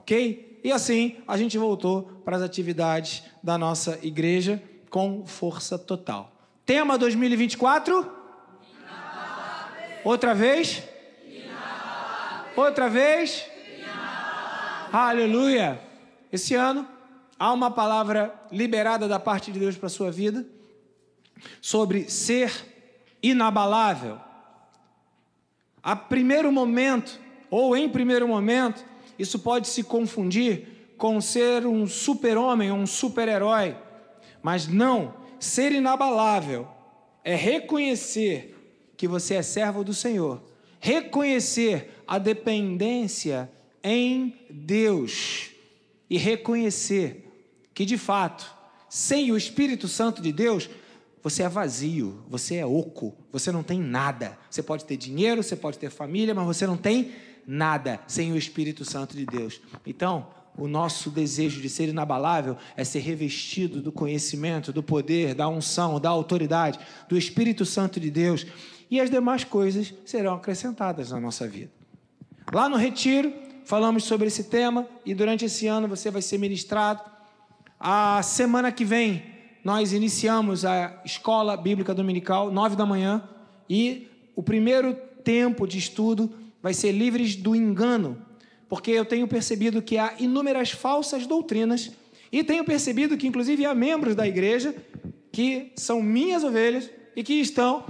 ok? E assim a gente voltou para as atividades da nossa igreja com força total. Tema 2024? Outra vez? Outra vez? Aleluia! Esse ano há uma palavra liberada da parte de Deus para a sua vida sobre ser inabalável. A primeiro momento, ou em primeiro momento, isso pode se confundir com ser um super-homem, um super-herói. Mas não, ser inabalável é reconhecer que você é servo do Senhor, reconhecer a dependência em Deus e reconhecer que, de fato, sem o Espírito Santo de Deus, você é vazio, você é oco, você não tem nada. Você pode ter dinheiro, você pode ter família, mas você não tem nada sem o Espírito Santo de Deus. Então, o nosso desejo de ser inabalável é ser revestido do conhecimento, do poder, da unção, da autoridade, do Espírito Santo de Deus, e as demais coisas serão acrescentadas na nossa vida. Lá no Retiro, falamos sobre esse tema, e durante esse ano você vai ser ministrado. A semana que vem, nós iniciamos a Escola Bíblica Dominical, 9 da manhã, e o primeiro tempo de estudo vai ser livres do engano, porque eu tenho percebido que há inúmeras falsas doutrinas, e tenho percebido que, inclusive, há membros da igreja que são minhas ovelhas e que estão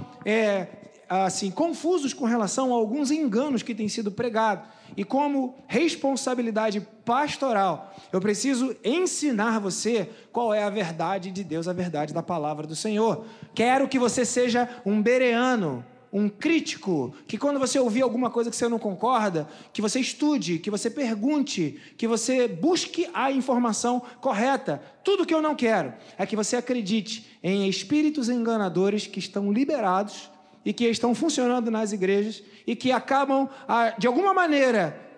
confusos com relação a alguns enganos que têm sido pregados. E como responsabilidade pastoral, eu preciso ensinar você qual é a verdade de Deus, a verdade da palavra do Senhor. Quero que você seja um bereano, um crítico, que quando você ouvir alguma coisa que você não concorda, que você estude, que você pergunte, que você busque a informação correta. Tudo que eu não quero é que você acredite em espíritos enganadores que estão liberados e que estão funcionando nas igrejas e que acabam, de alguma maneira,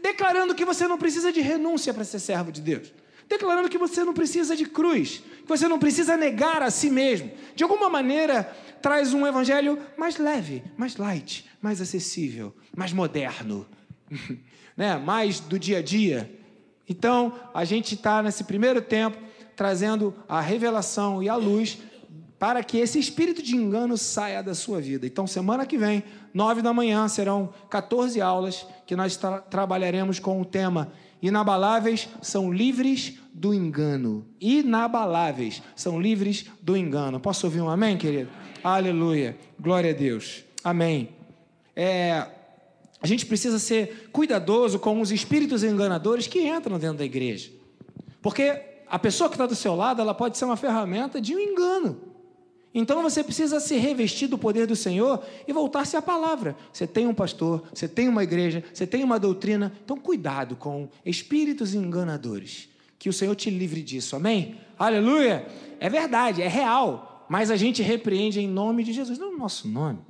declarando que você não precisa de renúncia para ser servo de Deus, declarando que você não precisa de cruz, que você não precisa negar a si mesmo. De alguma maneira, traz um evangelho mais leve, mais light, mais acessível, mais moderno, né? Mais do dia a dia. Então, a gente está nesse primeiro tempo trazendo a revelação e a luz para que esse espírito de engano saia da sua vida. Então, semana que vem, 9 da manhã, serão 14 aulas que nós trabalharemos com o tema Inabaláveis são livres do engano. Inabaláveis são livres do engano. Posso ouvir um amém, querido? Aleluia. Glória a Deus. Amém. A gente precisa ser cuidadoso com os espíritos enganadores que entram dentro da igreja. Porque a pessoa que está do seu lado, ela pode ser uma ferramenta de um engano. Então você precisa se revestir do poder do Senhor e voltar-se à palavra. Você tem um pastor, você tem uma igreja, você tem uma doutrina. Então cuidado com espíritos enganadores. Que o Senhor te livre disso, amém? Aleluia! É verdade, é real. Mas a gente repreende em nome de Jesus. Não no nosso nome,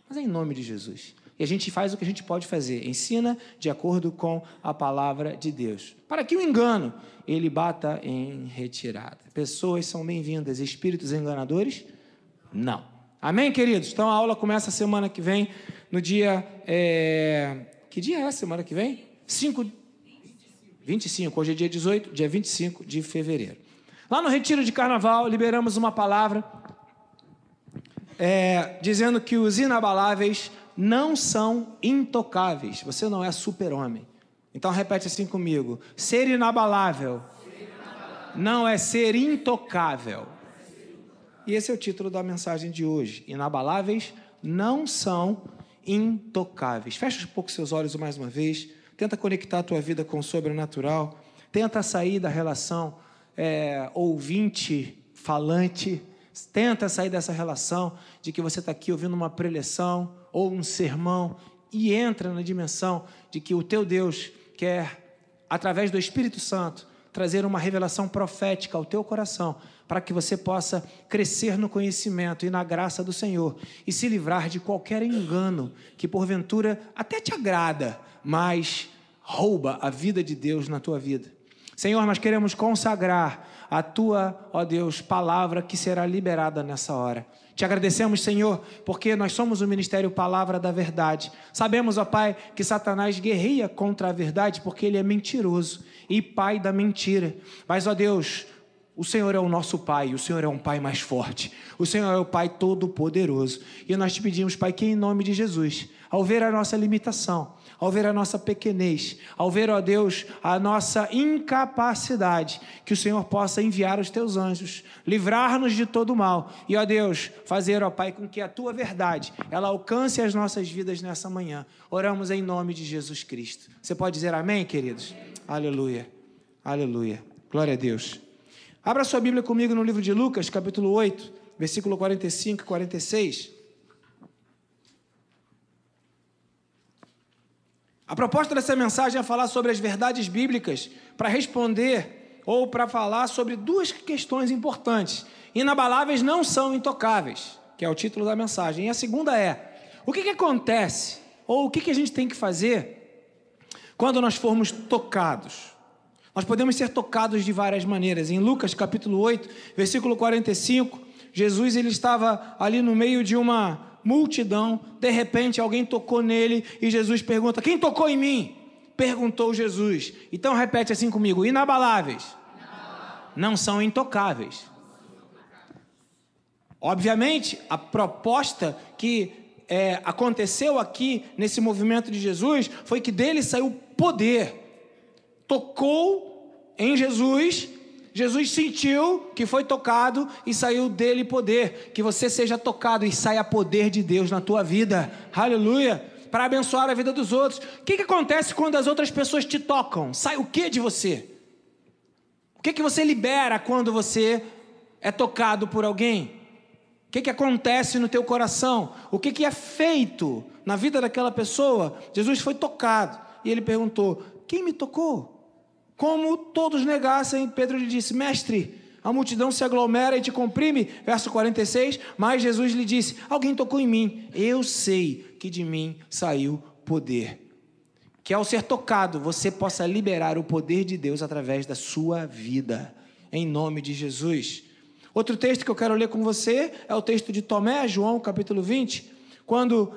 mas é em nome de Jesus. E a gente faz o que a gente pode fazer. Ensina de acordo com a palavra de Deus. Para que o engano, ele bata em retirada. Pessoas são bem-vindas. Espíritos enganadores, não. Amém, queridos? Então a aula começa semana que vem, no dia... Que dia é semana que vem? 25. Hoje é dia 18, dia 25 de fevereiro. Lá no Retiro de Carnaval, liberamos uma palavra dizendo que os inabaláveis não são intocáveis. Você não é super-homem. Então repete assim comigo. Ser inabalável não é ser intocável. E esse é o título da mensagem de hoje. Inabaláveis não são intocáveis. Fecha um pouco seus olhos mais uma vez. Tenta conectar a tua vida com o sobrenatural. Tenta sair da relação ouvinte-falante. Tenta sair dessa relação de que você está aqui ouvindo uma preleção ou um sermão e entra na dimensão de que o teu Deus quer, através do Espírito Santo, trazer uma revelação profética ao teu coração para que você possa crescer no conhecimento e na graça do Senhor e se livrar de qualquer engano que porventura até te agrada, mas rouba a vida de Deus na tua vida. Senhor, nós queremos consagrar a tua, ó Deus, palavra que será liberada nessa hora. Te agradecemos, Senhor, porque nós somos o Ministério Palavra da Verdade. Sabemos, ó Pai, que Satanás guerreia contra a verdade porque ele é mentiroso e pai da mentira. Mas, ó Deus, o Senhor é o nosso Pai, o Senhor é um Pai mais forte. O Senhor é o Pai Todo-Poderoso. E nós te pedimos, Pai, que em nome de Jesus, ao ver a nossa limitação, ao ver a nossa pequenez, ao ver, ó Deus, a nossa incapacidade, que o Senhor possa enviar os teus anjos, livrar-nos de todo o mal e, ó Deus, fazer, ó Pai, com que a tua verdade, ela alcance as nossas vidas nessa manhã. Oramos em nome de Jesus Cristo. Você pode dizer amém, queridos? Aleluia, aleluia, glória a Deus. Abra sua Bíblia comigo no livro de Lucas, capítulo 8, versículo 45 e 46. A proposta dessa mensagem é falar sobre as verdades bíblicas para responder ou para falar sobre duas questões importantes. Inabaláveis não são intocáveis, que é o título da mensagem. E a segunda é, o que acontece ou o que a gente tem que fazer quando nós formos tocados? Nós podemos ser tocados de várias maneiras. Em Lucas capítulo 8, versículo 45, Jesus ele estava ali no meio de uma multidão, de repente alguém tocou nele e Jesus pergunta, quem tocou em mim? Perguntou Jesus. Então repete assim comigo, inabaláveis. Não são intocáveis. Obviamente, a proposta que aconteceu aqui nesse movimento de Jesus foi que dele saiu poder. Tocou em Jesus, Jesus sentiu que foi tocado e saiu dele poder. Que você seja tocado e saia poder de Deus na tua vida. Aleluia! Para abençoar a vida dos outros. O que acontece quando as outras pessoas te tocam? Sai o que de você? O que você libera quando você é tocado por alguém? O que acontece no teu coração? O que é feito na vida daquela pessoa? Jesus foi tocado e ele perguntou, quem me tocou? Como todos negassem, Pedro lhe disse, mestre, a multidão se aglomera e te comprime. Verso 46, mas Jesus lhe disse, alguém tocou em mim, eu sei que de mim saiu poder. Que ao ser tocado, você possa liberar o poder de Deus através da sua vida, em nome de Jesus. Outro texto que eu quero ler com você é o texto de Tomé, João capítulo 20, quando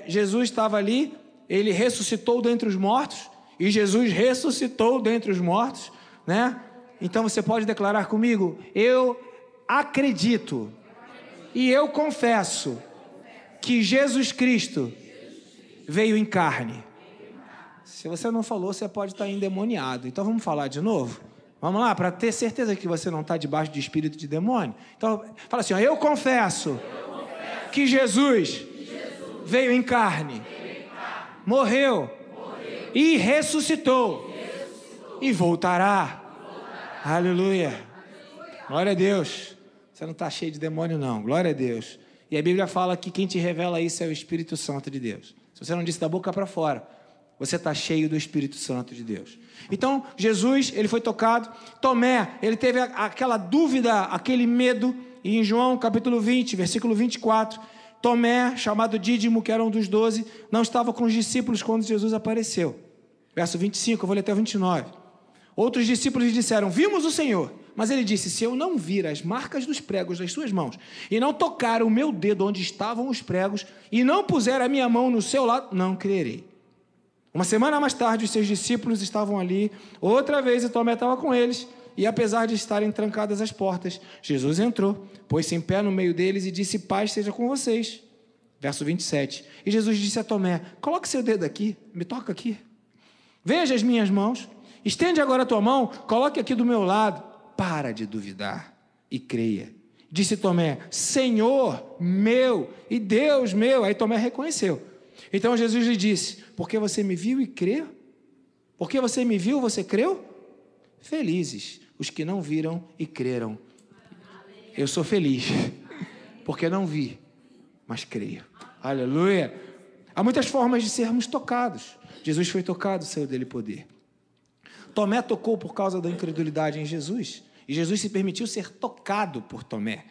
Jesus estava ali, ele ressuscitou dentre os mortos, e Jesus ressuscitou dentre os mortos, né? Então você pode declarar comigo, eu acredito e eu confesso que Jesus Cristo veio em carne. Se você não falou, você pode estar endemoniado. Então vamos falar de novo? Vamos lá, para ter certeza que você não está debaixo de espírito de demônio. Então fala assim, ó, eu confesso que Jesus veio em carne, morreu e ressuscitou e voltará. Aleluia. Glória a Deus. Você não está cheio de demônio não, glória a Deus. E a Bíblia fala que quem te revela isso é o Espírito Santo de Deus. Se você não disse da boca para fora, você está cheio do Espírito Santo de Deus. Então, Jesus, ele foi tocado. Tomé, ele teve aquela dúvida, aquele medo. E em João, capítulo 20, versículo 24, Tomé, chamado Dídimo, que era um dos 12, não estava com os discípulos quando Jesus apareceu. Verso 25, eu vou ler até o 29. Outros discípulos lhe disseram, vimos o Senhor. Mas ele disse, se eu não vir as marcas dos pregos das suas mãos, e não tocar o meu dedo onde estavam os pregos, e não puser a minha mão no seu lado, não crerei. Uma semana mais tarde, os seus discípulos estavam ali, outra vez, e Tomé estava com eles, e apesar de estarem trancadas as portas, Jesus entrou, pôs-se em pé no meio deles e disse, paz seja com vocês. Verso 27. E Jesus disse a Tomé, coloque seu dedo aqui, me toca aqui. Veja as minhas mãos, estende agora a tua mão, coloque aqui do meu lado. Para de duvidar e creia. Disse Tomé, Senhor meu e Deus meu. Aí Tomé reconheceu. Então Jesus lhe disse, porque você me viu e creu? Porque você me viu, você creu? Felizes os que não viram e creram. Eu sou feliz, porque não vi, mas creio. Aleluia. Há muitas formas de sermos tocados. Jesus foi tocado, saiu dele poder. Tomé tocou por causa da incredulidade em Jesus, e Jesus se permitiu ser tocado por Tomé.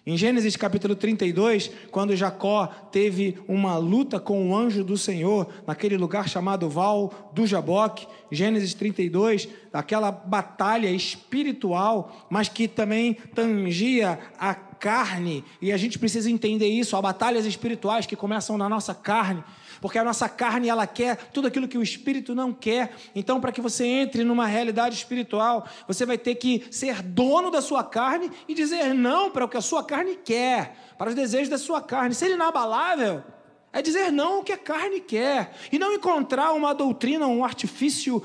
Em Gênesis capítulo 32, quando Jacó teve uma luta com o anjo do Senhor, naquele lugar chamado Val do Jaboque, Gênesis 32, aquela batalha espiritual, mas que também tangia a carne, e a gente precisa entender isso, há batalhas espirituais que começam na nossa carne, porque a nossa carne, ela quer tudo aquilo que o Espírito não quer. Então, para que você entre numa realidade espiritual, você vai ter que ser dono da sua carne e dizer não para o que a sua carne quer, para os desejos da sua carne. Ser inabalável é dizer não ao que a carne quer, e não encontrar uma doutrina, um artifício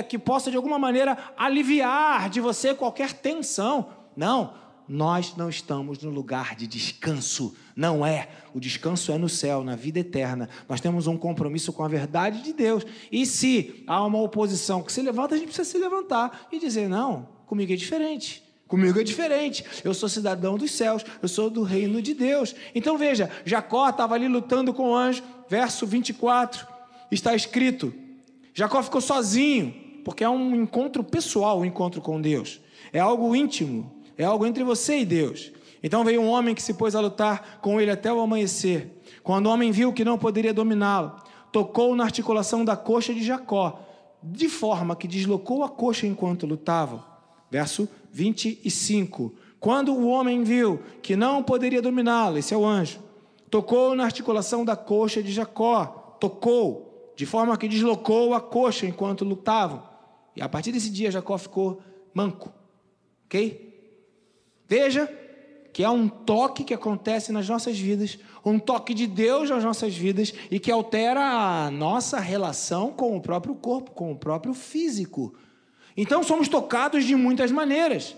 que possa, de alguma maneira, aliviar de você qualquer tensão. Não. Nós não estamos no lugar de descanso, não é. O descanso é no céu, na vida eterna. Nós temos um compromisso com a verdade de Deus. E se há uma oposição que se levanta, a gente precisa se levantar e dizer, não, comigo é diferente. Comigo é diferente. Eu sou cidadão dos céus, eu sou do reino de Deus. Então veja, Jacó estava ali lutando com o anjo, verso 24, está escrito, Jacó ficou sozinho, porque é um encontro pessoal, um encontro com Deus. É algo íntimo. É algo entre você e Deus. Então veio um homem que se pôs a lutar com ele até o amanhecer. Quando o homem viu que não poderia dominá-lo, tocou na articulação da coxa de Jacó, de forma que deslocou a coxa enquanto lutavam. Verso 25. Quando o homem viu que não poderia dominá-lo, esse é o anjo, tocou na articulação da coxa de Jacó, tocou, de forma que deslocou a coxa enquanto lutavam. E a partir desse dia Jacó ficou manco. Ok? Veja que há um toque que acontece nas nossas vidas, um toque de Deus nas nossas vidas e que altera a nossa relação com o próprio corpo, com o próprio físico. Então somos tocados de muitas maneiras.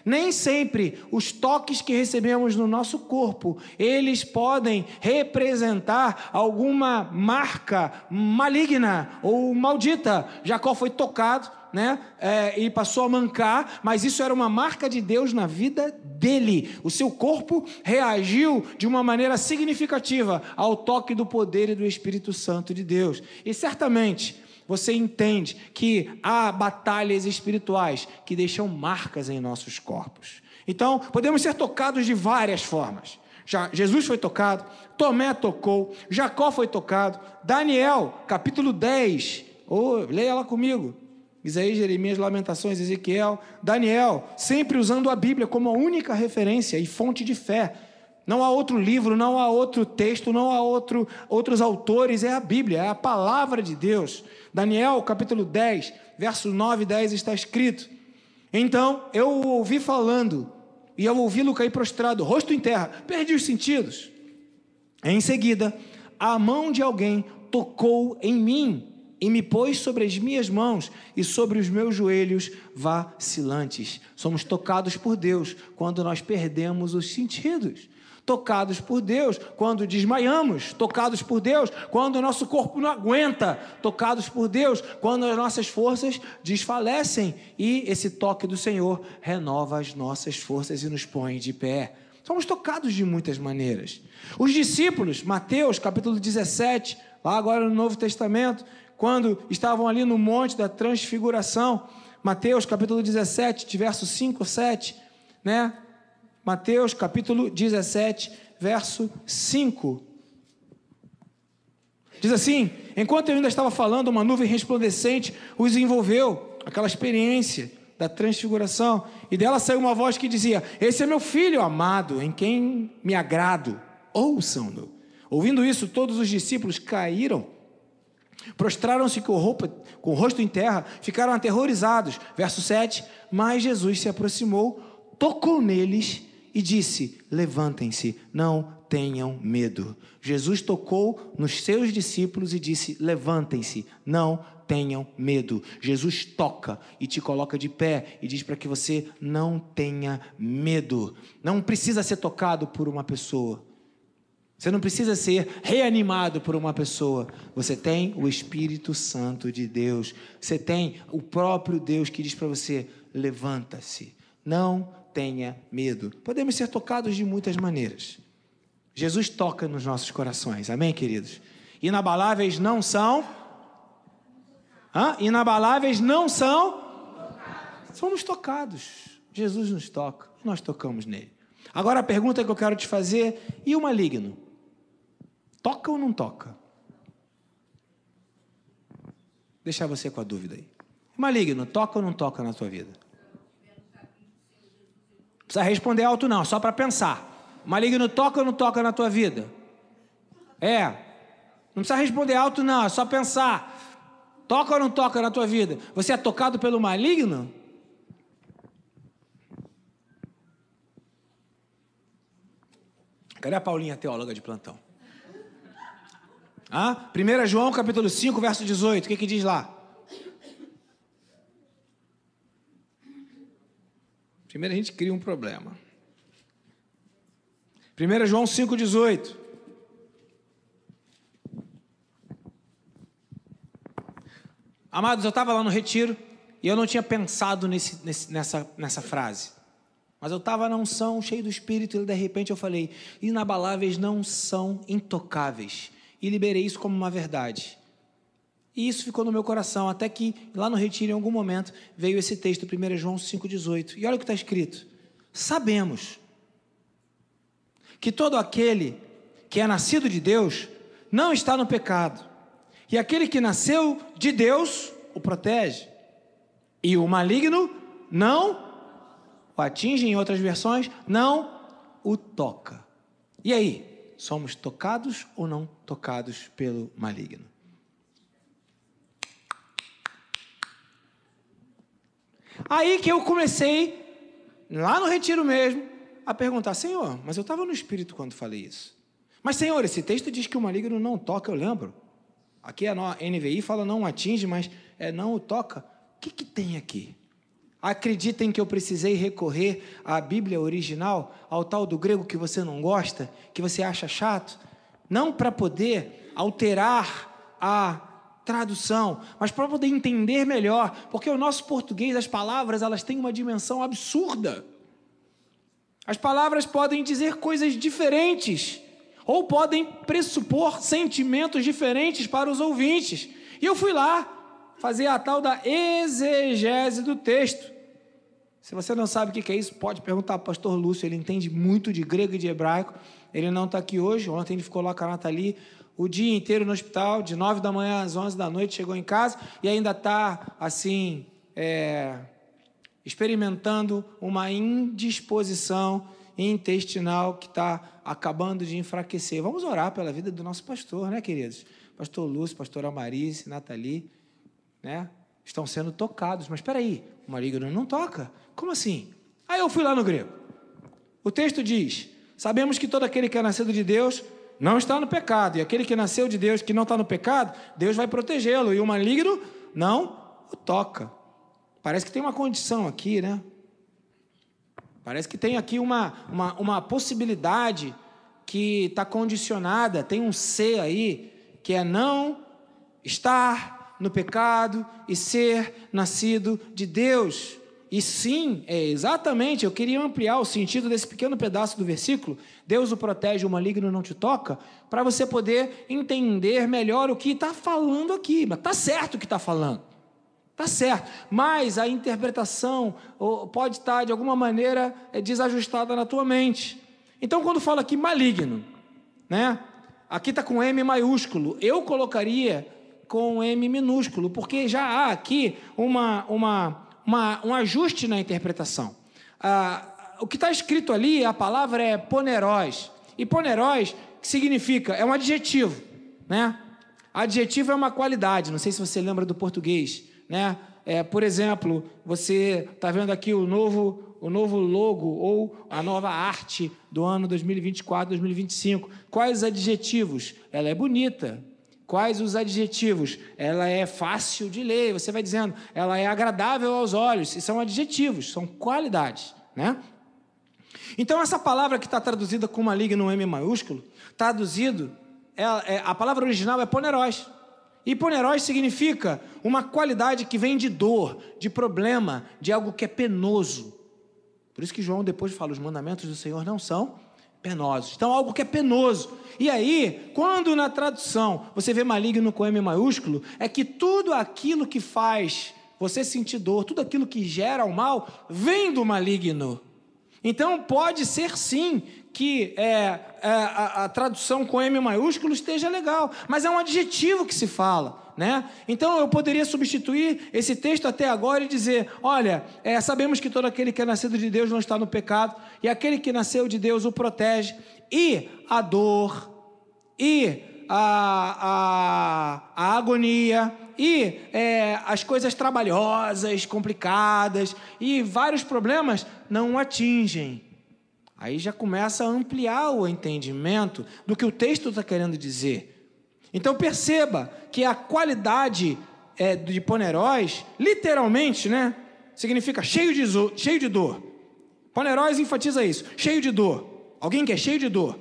Nem sempre os toques que recebemos no nosso corpo, eles podem representar alguma marca maligna ou maldita. Jacó foi tocado, e passou a mancar, mas isso era uma marca de Deus na vida dele. O seu corpo reagiu de uma maneira significativa ao toque do poder e do Espírito Santo de Deus. E certamente você entende que há batalhas espirituais que deixam marcas em nossos corpos. Então, podemos ser tocados de várias formas. Jesus foi tocado, Tomé tocou, Jacó foi tocado, Daniel, capítulo 10, leia lá comigo, Isaías, Jeremias, Lamentações, Ezequiel, Daniel, sempre usando a Bíblia como a única referência e fonte de fé. Não há outro livro, não há outro texto, não há outros autores, é a Bíblia, é a palavra de Deus. Daniel, capítulo 10, versos 9 e 10 está escrito: então eu o ouvi falando, e ao ouvi-lo cair prostrado, rosto em terra, perdi os sentidos. Em seguida, a mão de alguém tocou em mim, e me pôs sobre as minhas mãos e sobre os meus joelhos vacilantes. Somos tocados por Deus quando nós perdemos os sentidos. Tocados por Deus quando desmaiamos. Tocados por Deus quando o nosso corpo não aguenta. Tocados por Deus quando as nossas forças desfalecem. E esse toque do Senhor renova as nossas forças e nos põe de pé. Somos tocados de muitas maneiras. Os discípulos, Mateus capítulo 17, lá agora no Novo Testamento, quando estavam ali no Monte da Transfiguração, Mateus capítulo 17, de verso 5, 7, Mateus capítulo 17, verso 5. Diz assim: enquanto eu ainda estava falando, uma nuvem resplandecente os envolveu, aquela experiência da transfiguração, e dela saiu uma voz que dizia: esse é meu filho amado, em quem me agrado, ouçam-no. Ouvindo isso, todos os discípulos caíram, prostraram-se com o rosto em terra, ficaram aterrorizados. Verso 7, mas Jesus se aproximou, tocou neles e disse: levantem-se, não tenham medo. Jesus tocou nos seus discípulos e disse: levantem-se, não tenham medo. Jesus toca e te coloca de pé e diz para que você não tenha medo. Não precisa ser tocado por uma pessoa. Você não precisa ser reanimado por uma pessoa. Você tem o Espírito Santo de Deus. Você tem o próprio Deus que diz para você: levanta-se, não tenha medo. Podemos ser tocados de muitas maneiras. Jesus toca nos nossos corações. Amém, queridos? Inabaláveis não são? Inabaláveis não são? Somos tocados. Jesus nos toca. Nós tocamos nele. Agora a pergunta que eu quero te fazer, e o maligno? Toca ou não toca? Deixar você com a dúvida aí. O maligno, toca ou não toca na tua vida? Não precisa responder alto não, só para pensar. O maligno toca ou não toca na tua vida? Não precisa responder alto não, é só pensar. Toca ou não toca na tua vida? Você é tocado pelo maligno? Cadê a Paulinha, teóloga de plantão? 1 João capítulo 5, verso 18, o que diz lá? Primeiro a gente cria um problema. 1 João 5, 18. Amados, eu estava lá no retiro e eu não tinha pensado nessa frase. Mas eu estava na unção, cheio do Espírito, e de repente eu falei, inabaláveis não são intocáveis. E liberei isso como uma verdade. E isso ficou no meu coração, até que lá no retiro, em algum momento, veio esse texto, 1 João 5,18. E olha o que está escrito. Sabemos que todo aquele que é nascido de Deus não está no pecado. E aquele que nasceu de Deus o protege. E o maligno não o atinge, em outras versões, não o toca. E aí, somos tocados ou não tocados pelo maligno? Aí que eu comecei, lá no retiro mesmo, a perguntar, Senhor, mas eu estava no Espírito quando falei isso. Mas Senhor, esse texto diz que o maligno não toca, eu lembro. Aqui a NVI fala não atinge, mas não o toca. O que tem aqui? Acreditem que eu precisei recorrer à Bíblia original, ao tal do grego que você não gosta, que você acha chato, não para poder alterar a tradução, mas para poder entender melhor, porque o nosso português, as palavras, elas têm uma dimensão absurda. As palavras podem dizer coisas diferentes, ou podem pressupor sentimentos diferentes para os ouvintes. E eu fui lá fazer a tal da exegese do texto. Se você não sabe o que é isso, pode perguntar para o pastor Lúcio, ele entende muito de grego e de hebraico. Ele não está aqui hoje, ontem ele ficou lá com a Nathalie o dia inteiro no hospital, de 9 da manhã às 11 da noite, chegou em casa e ainda está, assim, experimentando uma indisposição intestinal que está acabando de enfraquecer. Vamos orar pela vida do nosso pastor, né, queridos? Pastor Lúcio, pastora Marice, Nathalie, né? Estão sendo tocados. Mas espera aí, o maligno não toca? Como assim? Aí eu fui lá no grego. O texto diz, sabemos que todo aquele que é nascido de Deus não está no pecado. E aquele que nasceu de Deus, que não está no pecado, Deus vai protegê-lo. E o maligno não o toca. Parece que tem uma condição aqui, né? Parece que tem aqui uma possibilidade que está condicionada. Tem um C aí, que é não estar no pecado e ser nascido de Deus. E sim, exatamente, eu queria ampliar o sentido desse pequeno pedaço do versículo, Deus o protege, o maligno não te toca, para você poder entender melhor o que está falando aqui. Mas está certo o que está falando, está certo, mas a interpretação pode estar de alguma maneira desajustada na tua mente. Então quando fala aqui maligno, né? Aqui está com M maiúsculo, eu colocaria com M minúsculo, porque já há aqui um ajuste na interpretação. O que está escrito ali, a palavra é poneróis. E poneróis, que significa, é um adjetivo, né? Adjetivo é uma qualidade, não sei se você lembra do português, né? Por exemplo, você está vendo aqui o novo logo ou a nova arte do ano 2024, 2025. Quais os adjetivos? Ela é bonita. Quais os adjetivos? Ela é fácil de ler, você vai dizendo, ela é agradável aos olhos, e são adjetivos, são qualidades, né? Então essa palavra que está traduzida com maligno M maiúsculo, traduzido, a palavra original é poneróis, e poneróis significa uma qualidade que vem de dor, de problema, de algo que é penoso. Por isso que João depois fala, os mandamentos do Senhor não são penosos. Então, algo que é penoso. E aí, quando na tradução você vê maligno com M maiúsculo, é que tudo aquilo que faz você sentir dor, tudo aquilo que gera o mal, vem do maligno. Então, pode ser sim que a tradução com M maiúsculo esteja legal, mas é um adjetivo que se fala, né? Então, eu poderia substituir esse texto até agora e dizer, olha, sabemos que todo aquele que é nascido de Deus não está no pecado, e aquele que nasceu de Deus o protege, e a dor, e a agonia, e as coisas trabalhosas, complicadas, e vários problemas não o atingem. Aí já começa a ampliar o entendimento do que o texto está querendo dizer. Então perceba que a qualidade de poneróis, literalmente, né, significa cheio de dor. Poneróis enfatiza isso, cheio de dor. Alguém que é cheio de dor.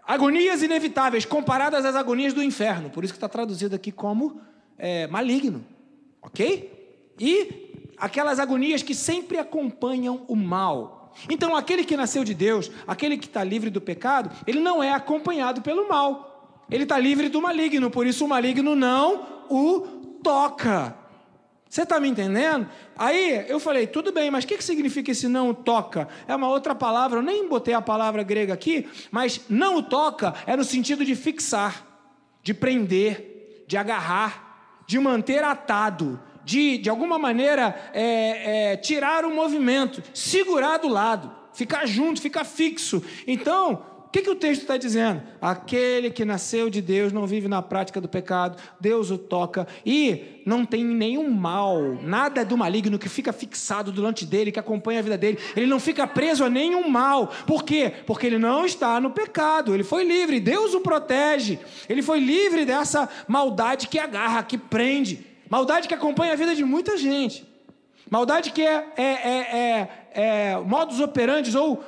Agonias inevitáveis, comparadas às agonias do inferno. Por isso que está traduzido aqui como maligno. Ok? E aquelas agonias que sempre acompanham o mal. Então, aquele que nasceu de Deus, aquele que está livre do pecado, ele não é acompanhado pelo mal. Ele está livre do maligno, por isso o maligno não o toca. Você está me entendendo? Aí eu falei, tudo bem, mas o que significa esse não o toca? É uma outra palavra, eu nem botei a palavra grega aqui, mas não o toca é no sentido de fixar, de prender, de agarrar, de manter atado, de alguma maneira tirar o movimento, segurar do lado, ficar junto, ficar fixo. Então, o que o texto está dizendo? Aquele que nasceu de Deus não vive na prática do pecado, Deus o toca e não tem nenhum mal, nada do maligno que fica fixado diante dele, que acompanha a vida dele. Ele não fica preso a nenhum mal. Por quê? Porque ele não está no pecado, ele foi livre, Deus o protege. Ele foi livre dessa maldade que agarra, que prende. Maldade que acompanha a vida de muita gente. Maldade que modus operandi ou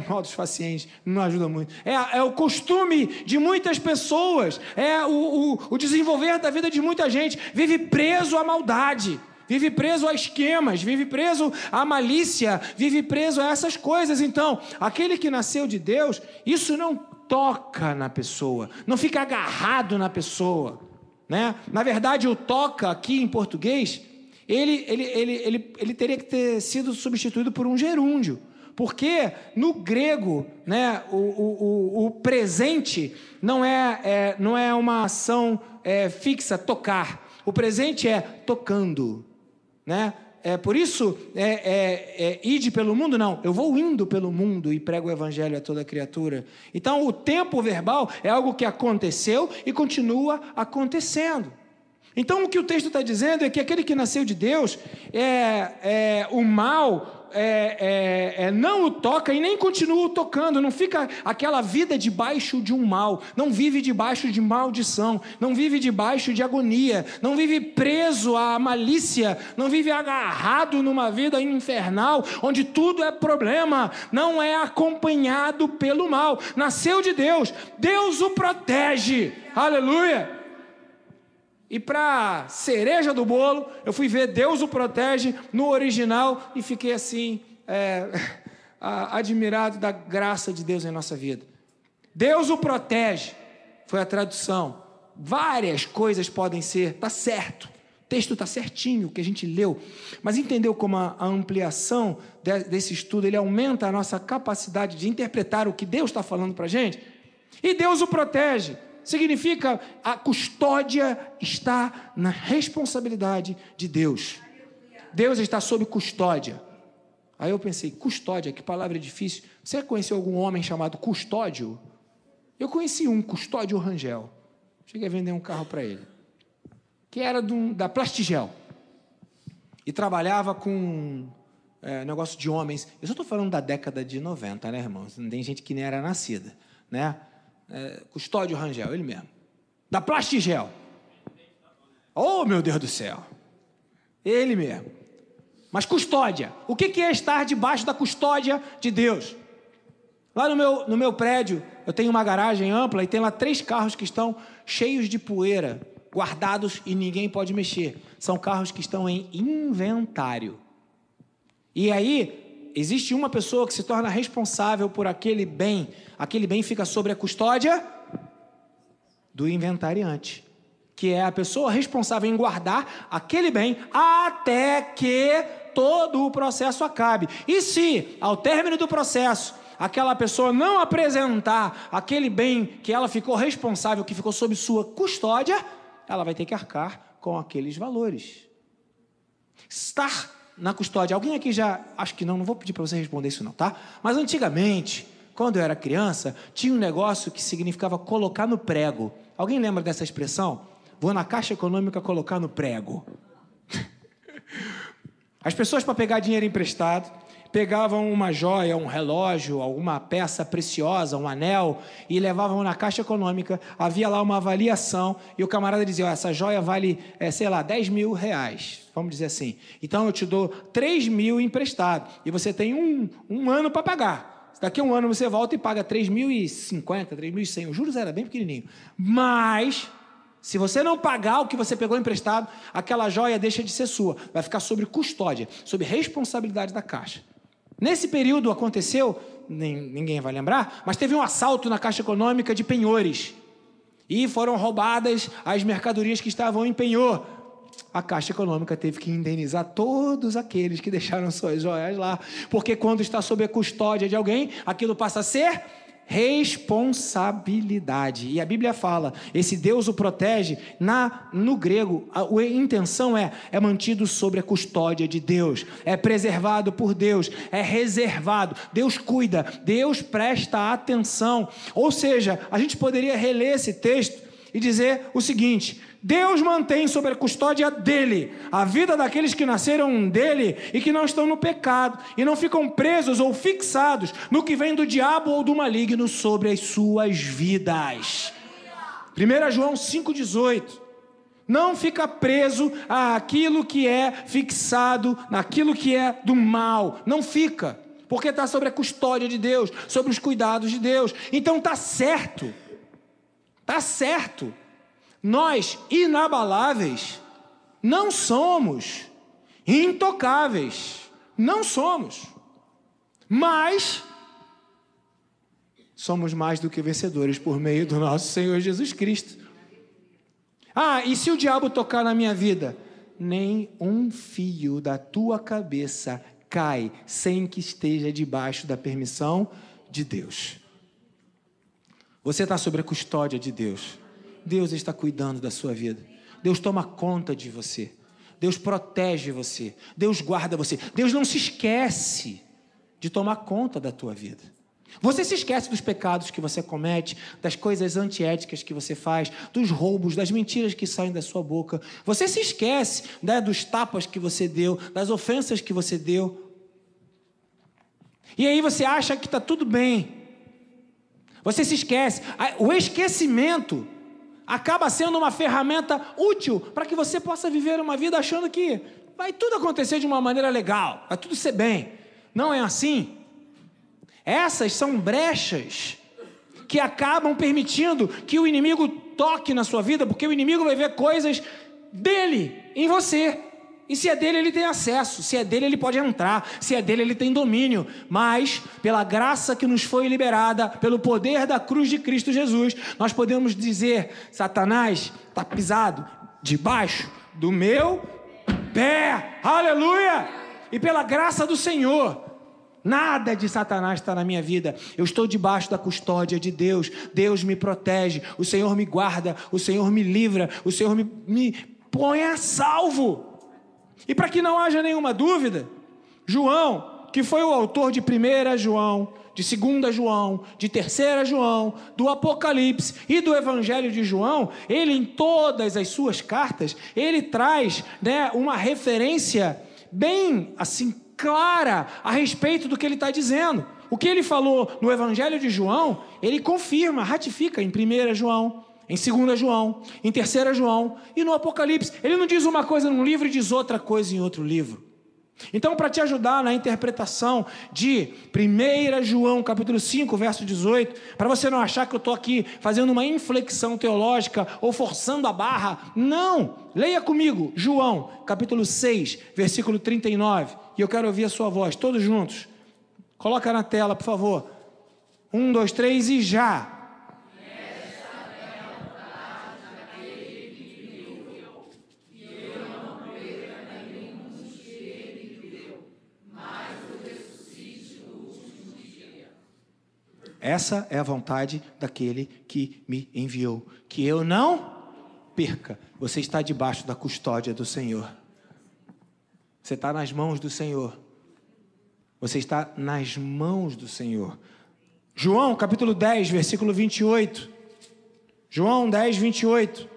modus facientes, não ajuda muito. É o costume de muitas pessoas, o desenvolver da vida de muita gente. Vive preso à maldade, vive preso a esquemas, vive preso à malícia, vive preso a essas coisas. Então, aquele que nasceu de Deus, isso não toca na pessoa, não fica agarrado na pessoa, né? Na verdade, o toca aqui em português, ele teria que ter sido substituído por um gerúndio, porque no grego, né, o presente não é uma ação fixa, tocar. O presente é tocando, né? Por isso, ide pelo mundo, não. Eu vou indo pelo mundo e prego o evangelho a toda criatura. Então, o tempo verbal é algo que aconteceu e continua acontecendo. Então, o que o texto está dizendo é que aquele que nasceu de Deus, o mal não o toca e nem continua o tocando, não fica aquela vida debaixo de um mal, não vive debaixo de maldição, não vive debaixo de agonia, não vive preso à malícia, não vive agarrado numa vida infernal, onde tudo é problema, não é acompanhado pelo mal. Nasceu de Deus, Deus o protege, aleluia. E para cereja do bolo, eu fui ver Deus o protege no original e fiquei assim, admirado da graça de Deus em nossa vida. Deus o protege, foi a tradução. Várias coisas podem ser, está certo, o texto está certinho, o que a gente leu, mas entendeu como a ampliação desse estudo, ele aumenta a nossa capacidade de interpretar o que Deus está falando para a gente? E Deus o protege. Significa a custódia está na responsabilidade de Deus. Deus está sob custódia. Aí eu pensei, custódia, que palavra difícil. Você conheceu algum homem chamado Custódio? Eu conheci um, Custódio Rangel. Cheguei a vender um carro para ele, que era da Plastigel. E trabalhava com negócio de homens. Eu só estou falando da década de 90, né, irmãos? Tem gente que nem era nascida, né? Custódio Rangel, ele mesmo, da Plastigel. Oh, meu Deus do céu, ele mesmo. Mas custódia, o que é estar debaixo da custódia de Deus? Lá no meu prédio, eu tenho uma garagem ampla e tem lá 3 carros que estão cheios de poeira, guardados e ninguém pode mexer. São carros que estão em inventário. E aí existe uma pessoa que se torna responsável por aquele bem fica sob a custódia do inventariante, que é a pessoa responsável em guardar aquele bem até que todo o processo acabe. E se, ao término do processo, aquela pessoa não apresentar aquele bem que ela ficou responsável, que ficou sob sua custódia, ela vai ter que arcar com aqueles valores. Estar na custódia. Alguém aqui já... Acho que não vou pedir para você responder isso não, tá? Mas antigamente, quando eu era criança, tinha um negócio que significava colocar no prego. Alguém lembra dessa expressão? Vou na Caixa Econômica colocar no prego. As pessoas, para pegar dinheiro emprestado, pegavam uma joia, um relógio, alguma peça preciosa, um anel, e levavam na Caixa Econômica. Havia lá uma avaliação, e o camarada dizia, essa joia vale, sei lá, 10 mil reais, vamos dizer assim. Então eu te dou 3 mil emprestado, e você tem um ano para pagar. Daqui a um ano você volta e paga 3.050, 3.100. Os juros era bem pequenininho. Mas, se você não pagar o que você pegou emprestado, aquela joia deixa de ser sua. Vai ficar sob custódia, sob responsabilidade da Caixa. Nesse período aconteceu, ninguém vai lembrar, mas teve um assalto na Caixa Econômica de penhores. E foram roubadas as mercadorias que estavam em penhor. A Caixa Econômica teve que indenizar todos aqueles que deixaram suas joias lá. Porque quando está sob a custódia de alguém, aquilo passa a ser responsabilidade. E a Bíblia fala, esse Deus o protege, no grego, a intenção é mantido sob a custódia de Deus, é preservado por Deus, é reservado, Deus cuida, Deus presta atenção. Ou seja, a gente poderia reler esse texto e dizer o seguinte: Deus mantém sob a custódia dele a vida daqueles que nasceram dele e que não estão no pecado e não ficam presos ou fixados no que vem do diabo ou do maligno sobre as suas vidas. 1 João 5,18. Não fica preso àquilo que é fixado, naquilo que é do mal. Não fica, porque está sobre a custódia de Deus, sobre os cuidados de Deus. Então está certo. Está certo. Nós, inabaláveis, não somos. Intocáveis, não somos. Mas somos mais do que vencedores por meio do nosso Senhor Jesus Cristo. E se o diabo tocar na minha vida? Nem um fio da tua cabeça cai sem que esteja debaixo da permissão de Deus. Você está sob a custódia de Deus. Deus está cuidando da sua vida. Deus toma conta de você. Deus protege você. Deus guarda você. Deus não se esquece de tomar conta da tua vida. Você se esquece dos pecados que você comete, das coisas antiéticas que você faz, dos roubos, das mentiras que saem da sua boca. Você se esquece, dos tapas que você deu, das ofensas que você deu. E aí você acha que está tudo bem. Você se esquece. O esquecimento acaba sendo uma ferramenta útil para que você possa viver uma vida achando que vai tudo acontecer de uma maneira legal, vai tudo ser bem. Não é assim. Essas são brechas que acabam permitindo que o inimigo toque na sua vida, porque o inimigo vai ver coisas dele em você. E se é dele, ele tem acesso. Se é dele, ele pode entrar. Se é dele, ele tem domínio. Mas, pela graça que nos foi liberada, pelo poder da cruz de Cristo Jesus, nós podemos dizer: Satanás está pisado debaixo do meu pé. Aleluia! E pela graça do Senhor, nada de Satanás está na minha vida. Eu estou debaixo da custódia de Deus. Deus me protege. O Senhor me guarda. O Senhor me livra. O Senhor me põe a salvo. E para que não haja nenhuma dúvida, João, que foi o autor de 1 João, de 2 João, de 3 João, do Apocalipse e do Evangelho de João, ele em todas as suas cartas, ele traz uma referência bem assim clara a respeito do que ele está dizendo. O que ele falou no Evangelho de João, ele confirma, ratifica em 1 João, em 2 João, em 3 João e no Apocalipse. Ele não diz uma coisa num livro e diz outra coisa em outro livro. Então, para te ajudar na interpretação de 1 João, capítulo 5, verso 18, para você não achar que eu estou aqui fazendo uma inflexão teológica ou forçando a barra, não! Leia comigo, João, capítulo 6, versículo 39, e eu quero ouvir a sua voz, todos juntos. Coloca na tela, por favor. 1, 2, 3 e já! Essa é a vontade daquele que me enviou, que eu não perca. Você está debaixo da custódia do Senhor. Você está nas mãos do Senhor. Você está nas mãos do Senhor. João, capítulo 10, versículo 28. João 10, 28.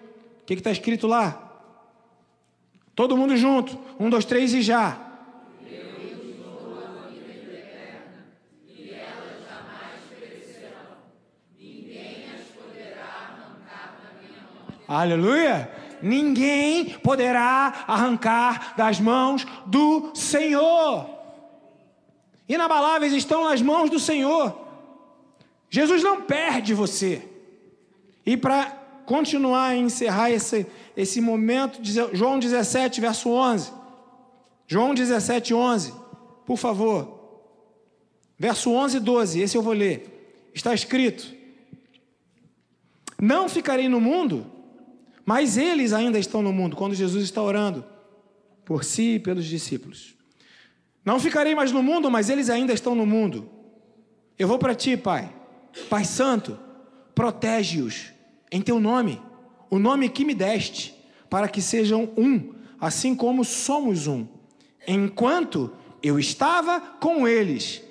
O que está escrito lá? Todo mundo junto. 1, 2, 3 e já. Aleluia! Ninguém poderá arrancar das mãos do Senhor. Inabaláveis estão nas mãos do Senhor. Jesus não perde você. E para continuar e encerrar esse momento, João 17, verso 11. João 17, 11. Por favor. Verso 11 e 12, esse eu vou ler. Está escrito: não ficarei no mundo, mas eles ainda estão no mundo, quando Jesus está orando por si e pelos discípulos. Não ficarei mais no mundo, mas eles ainda estão no mundo. Eu vou para ti, Pai. Pai Santo, protege-os em teu nome, o nome que me deste, para que sejam um, assim como somos um. Enquanto eu estava com eles,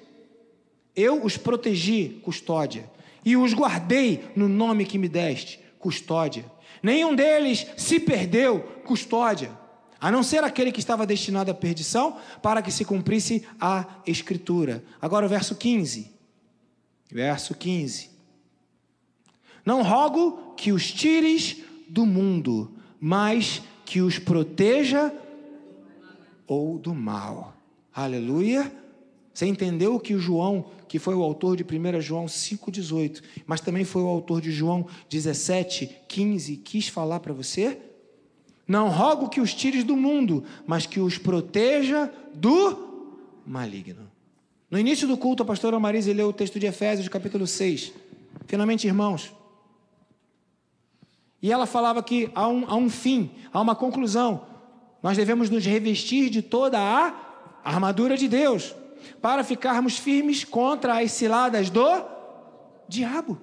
eu os protegi, custódia, e os guardei no nome que me deste, custódia. Nenhum deles se perdeu, custódia, a não ser aquele que estava destinado à perdição, para que se cumprisse a Escritura. Agora o verso 15. Verso 15. Não rogo que os tires do mundo, mas que os proteja ou do mal. Aleluia. Você entendeu que o João, que foi o autor de 1 João 5,18, mas também foi o autor de João 17,15, quis falar para você? Não rogo que os tires do mundo, mas que os proteja do maligno. No início do culto, a pastora Marise leu o texto de Efésios, capítulo 6. Finalmente, irmãos. E ela falava que há um fim, há uma conclusão. Nós devemos nos revestir de toda a armadura de Deus, para ficarmos firmes contra as ciladas do diabo.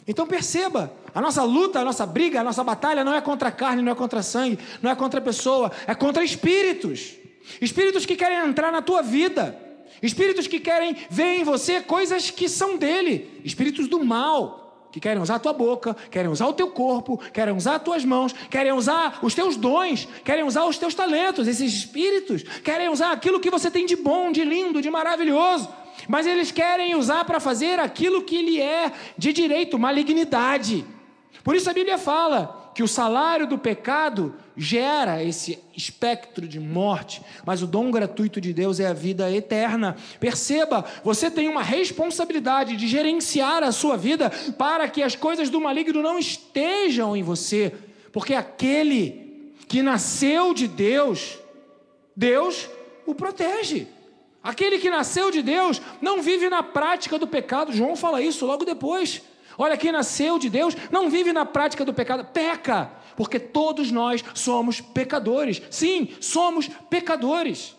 Então perceba, a nossa luta, a nossa briga, a nossa batalha não é contra a carne, não é contra sangue, não é contra a pessoa, é contra espíritos. Espíritos que querem entrar na tua vida, espíritos que querem ver em você coisas que são dele, espíritos do mal, que querem usar a tua boca, querem usar o teu corpo, querem usar as tuas mãos, querem usar os teus dons, querem usar os teus talentos. Esses espíritos querem usar aquilo que você tem de bom, de lindo, de maravilhoso, mas eles querem usar para fazer aquilo que lhe é de direito, malignidade. Por isso a Bíblia fala que o salário do pecado gera esse espectro de morte, mas o dom gratuito de Deus é a vida eterna. Perceba, você tem uma responsabilidade de gerenciar a sua vida para que as coisas do maligno não estejam em você, porque aquele que nasceu de Deus, Deus o protege. Aquele que nasceu de Deus não vive na prática do pecado. João fala isso logo depois. Olha, quem nasceu de Deus não vive na prática do pecado, peca, porque todos nós somos pecadores. Sim, somos pecadores.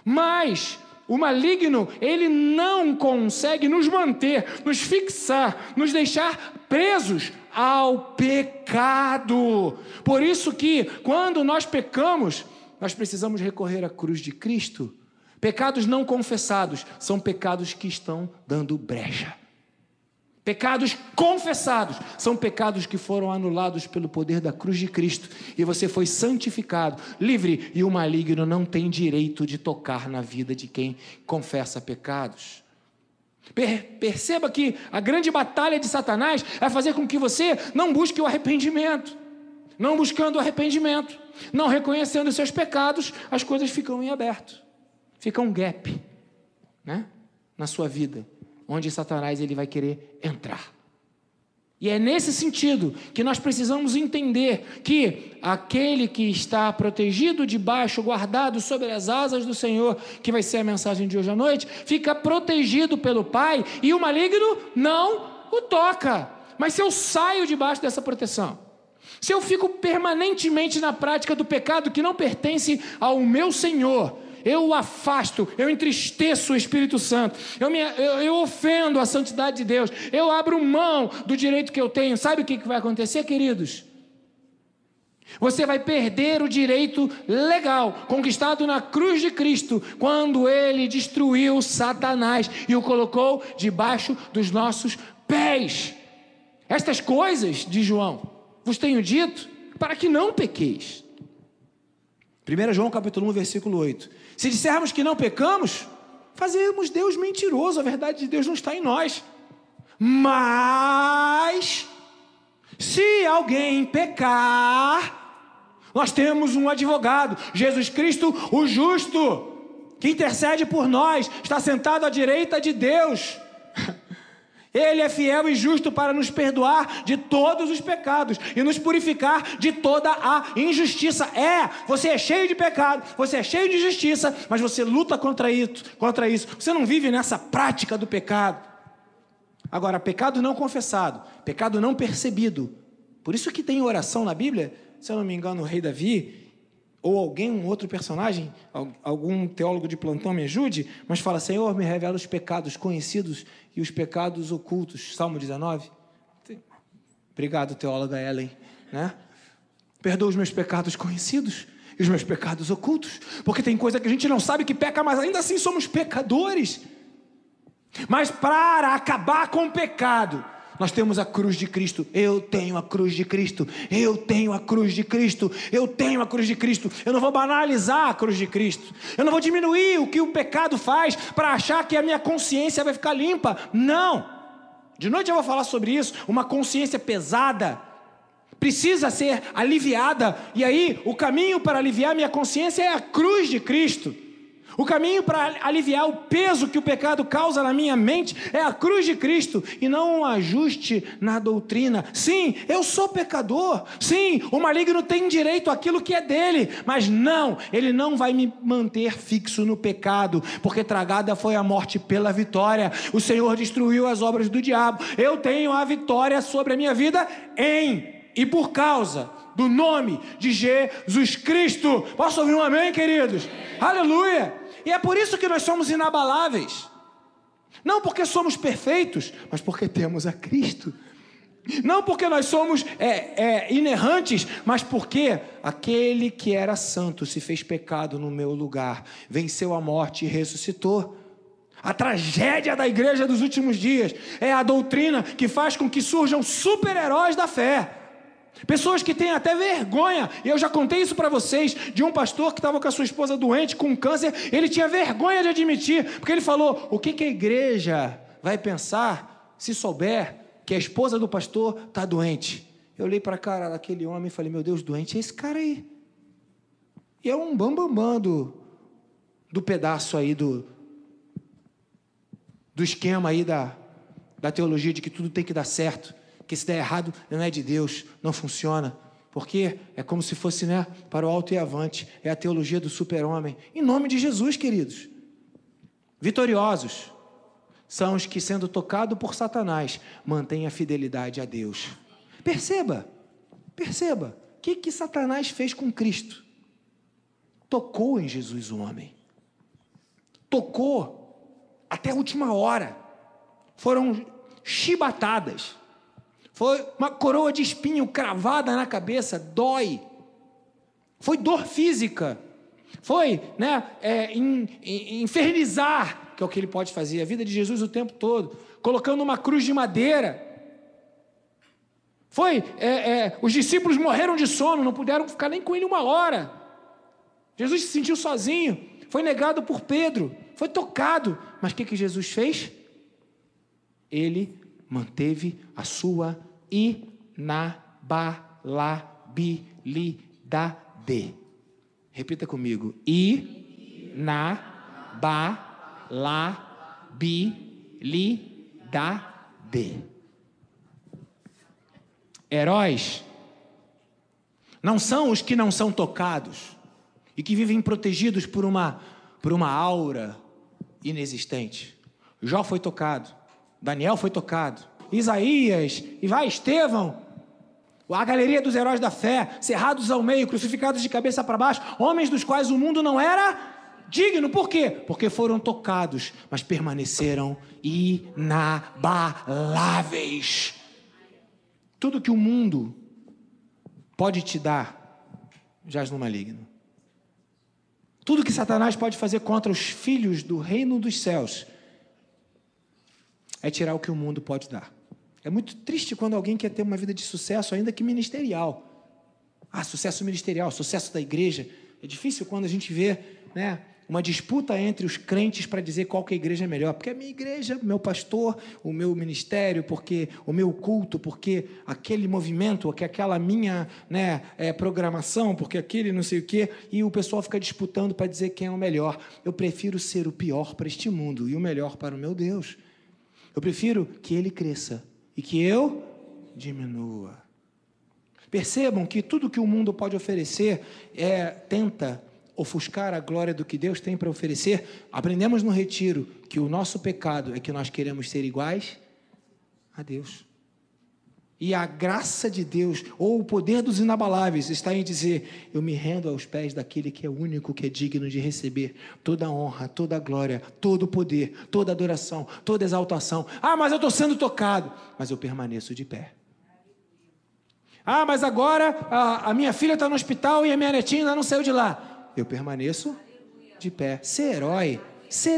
Mas o maligno, ele não consegue nos manter, nos fixar, nos deixar presos ao pecado. Por isso que, quando nós pecamos, nós precisamos recorrer à cruz de Cristo. Pecados não confessados são pecados que estão dando brecha. Pecados confessados são pecados que foram anulados pelo poder da cruz de Cristo, e você foi santificado, livre, e o maligno não tem direito de tocar na vida de quem confessa pecados. Perceba que a grande batalha de Satanás é fazer com que você não busque o arrependimento. Não buscando o arrependimento, não reconhecendo os seus pecados, as coisas ficam em aberto. Fica um gap, né, na sua vida, onde Satanás ele vai querer entrar. E é nesse sentido que nós precisamos entender que aquele que está protegido debaixo, guardado sobre as asas do Senhor, que vai ser a mensagem de hoje à noite, fica protegido pelo Pai, e o maligno não o toca. Mas se eu saio debaixo dessa proteção, se eu fico permanentemente na prática do pecado que não pertence ao meu Senhor, eu o afasto, eu entristeço o Espírito Santo, eu ofendo a santidade de Deus, eu abro mão do direito que eu tenho, sabe o que vai acontecer, queridos? Você vai perder o direito legal conquistado na cruz de Cristo, quando Ele destruiu Satanás e o colocou debaixo dos nossos pés. Estas coisas, diz João, vos tenho dito para que não pequeis. 1 João capítulo 1, versículo 8. Se dissermos que não pecamos, fazemos Deus mentiroso, a verdade de Deus não está em nós. Mas, se alguém pecar, nós temos um advogado, Jesus Cristo, o justo, que intercede por nós, está sentado à direita de Deus. Ele é fiel e justo para nos perdoar de todos os pecados e nos purificar de toda a injustiça. Você é cheio de pecado, você é cheio de injustiça, mas você luta contra isso. Você não vive nessa prática do pecado. Agora, pecado não confessado, pecado não percebido. Por isso que tem oração na Bíblia, se eu não me engano, o rei Davi, ou um outro personagem, algum teólogo de plantão me ajude, mas fala: Senhor, me revela os pecados conhecidos e os pecados ocultos. Salmo 19. Obrigado, teóloga Ellen, né? Perdoa os meus pecados conhecidos e os meus pecados ocultos, porque tem coisa que a gente não sabe que peca, mas ainda assim somos pecadores. Mas para acabar com o pecado, nós temos a cruz de Cristo. Eu tenho a cruz de Cristo. Eu tenho a cruz de Cristo. Eu tenho a cruz de Cristo. Eu não vou banalizar a cruz de Cristo. Eu não vou diminuir o que o pecado faz para achar que a minha consciência vai ficar limpa. Não. De noite eu vou falar sobre isso. Uma consciência pesada precisa ser aliviada. E aí, o caminho para aliviar minha consciência é a cruz de Cristo. O caminho para aliviar o peso que o pecado causa na minha mente é a cruz de Cristo, e não um ajuste na doutrina. Sim, eu sou pecador. Sim, o maligno tem direito àquilo que é dele, mas não, ele não vai me manter fixo no pecado, porque tragada foi a morte pela vitória. O Senhor destruiu as obras do diabo. Eu tenho a vitória sobre a minha vida e por causa do nome de Jesus Cristo. Posso ouvir um amém, queridos? Aleluia! E é por isso que nós somos inabaláveis. Não porque somos perfeitos, mas porque temos a Cristo. Não porque nós somos inerrantes, mas porque aquele que era santo se fez pecado no meu lugar, venceu a morte e ressuscitou. A tragédia da igreja dos últimos dias é a doutrina que faz com que surjam super-heróis da fé. Pessoas que têm até vergonha, e eu já contei isso para vocês, de um pastor que estava com a sua esposa doente, com câncer. Ele tinha vergonha de admitir, porque ele falou: o que a igreja vai pensar se souber que a esposa do pastor está doente? Eu olhei para a cara daquele homem e falei: meu Deus, doente é esse cara aí. E é um bambambam do pedaço aí do esquema aí da teologia de que tudo tem que dar certo, que se der errado não é de Deus, não funciona, porque é como se fosse, né, para o alto e avante. É a teologia do super-homem. Em nome de Jesus, queridos, vitoriosos são os que, sendo tocados por Satanás, mantêm a fidelidade a Deus. Perceba, o que Satanás fez com Cristo? Tocou em Jesus o homem, tocou até a última hora. Foram chibatadas. Foi uma coroa de espinho cravada na cabeça, dói. Foi dor física. Foi, infernizar, que é o que ele pode fazer, a vida de Jesus o tempo todo, colocando uma cruz de madeira. Foi, os discípulos morreram de sono, não puderam ficar nem com ele uma hora. Jesus se sentiu sozinho, foi negado por Pedro, foi tocado. Mas o que Jesus fez? Ele manteve a sua inabalabilidade. Repita comigo: inabalabilidade. Heróis não são os que não são tocados e que vivem protegidos por uma aura inexistente. Jó foi tocado, Daniel foi tocado, Isaías, e vai Estevão, a galeria dos heróis da fé, cerrados ao meio, crucificados de cabeça para baixo, homens dos quais o mundo não era Digno, por quê? Porque foram tocados, mas permaneceram inabaláveis. Tudo que o mundo pode te dar, jaz no maligno. Tudo que Satanás pode fazer contra os filhos do reino dos céus é tirar o que o mundo pode dar. É muito triste quando alguém quer ter uma vida de sucesso, ainda que ministerial. Sucesso ministerial, sucesso da igreja. É difícil quando a gente vê, né, uma disputa entre os crentes para dizer qual que a igreja é melhor. Porque a minha igreja, meu pastor, o meu ministério, porque o meu culto, porque aquele movimento, porque aquela minha, né, programação, porque aquele não sei o quê, e o pessoal fica disputando para dizer quem é o melhor. Eu prefiro ser o pior para este mundo e o melhor para o meu Deus. Eu prefiro que ele cresça e que eu diminua. Percebam que tudo que o mundo pode oferecer tenta ofuscar a glória do que Deus tem para oferecer. Aprendemos no retiro que o nosso pecado é que nós queremos ser iguais a Deus. E a graça de Deus, ou o poder dos inabaláveis, está em dizer: eu me rendo aos pés daquele que é o único que é digno de receber toda a honra, toda a glória, todo o poder, toda a adoração, toda a exaltação. Mas eu estou sendo tocado, mas eu permaneço de pé. Mas agora a minha filha está no hospital e a minha netinha ainda não saiu de lá. Eu permaneço de pé. Ser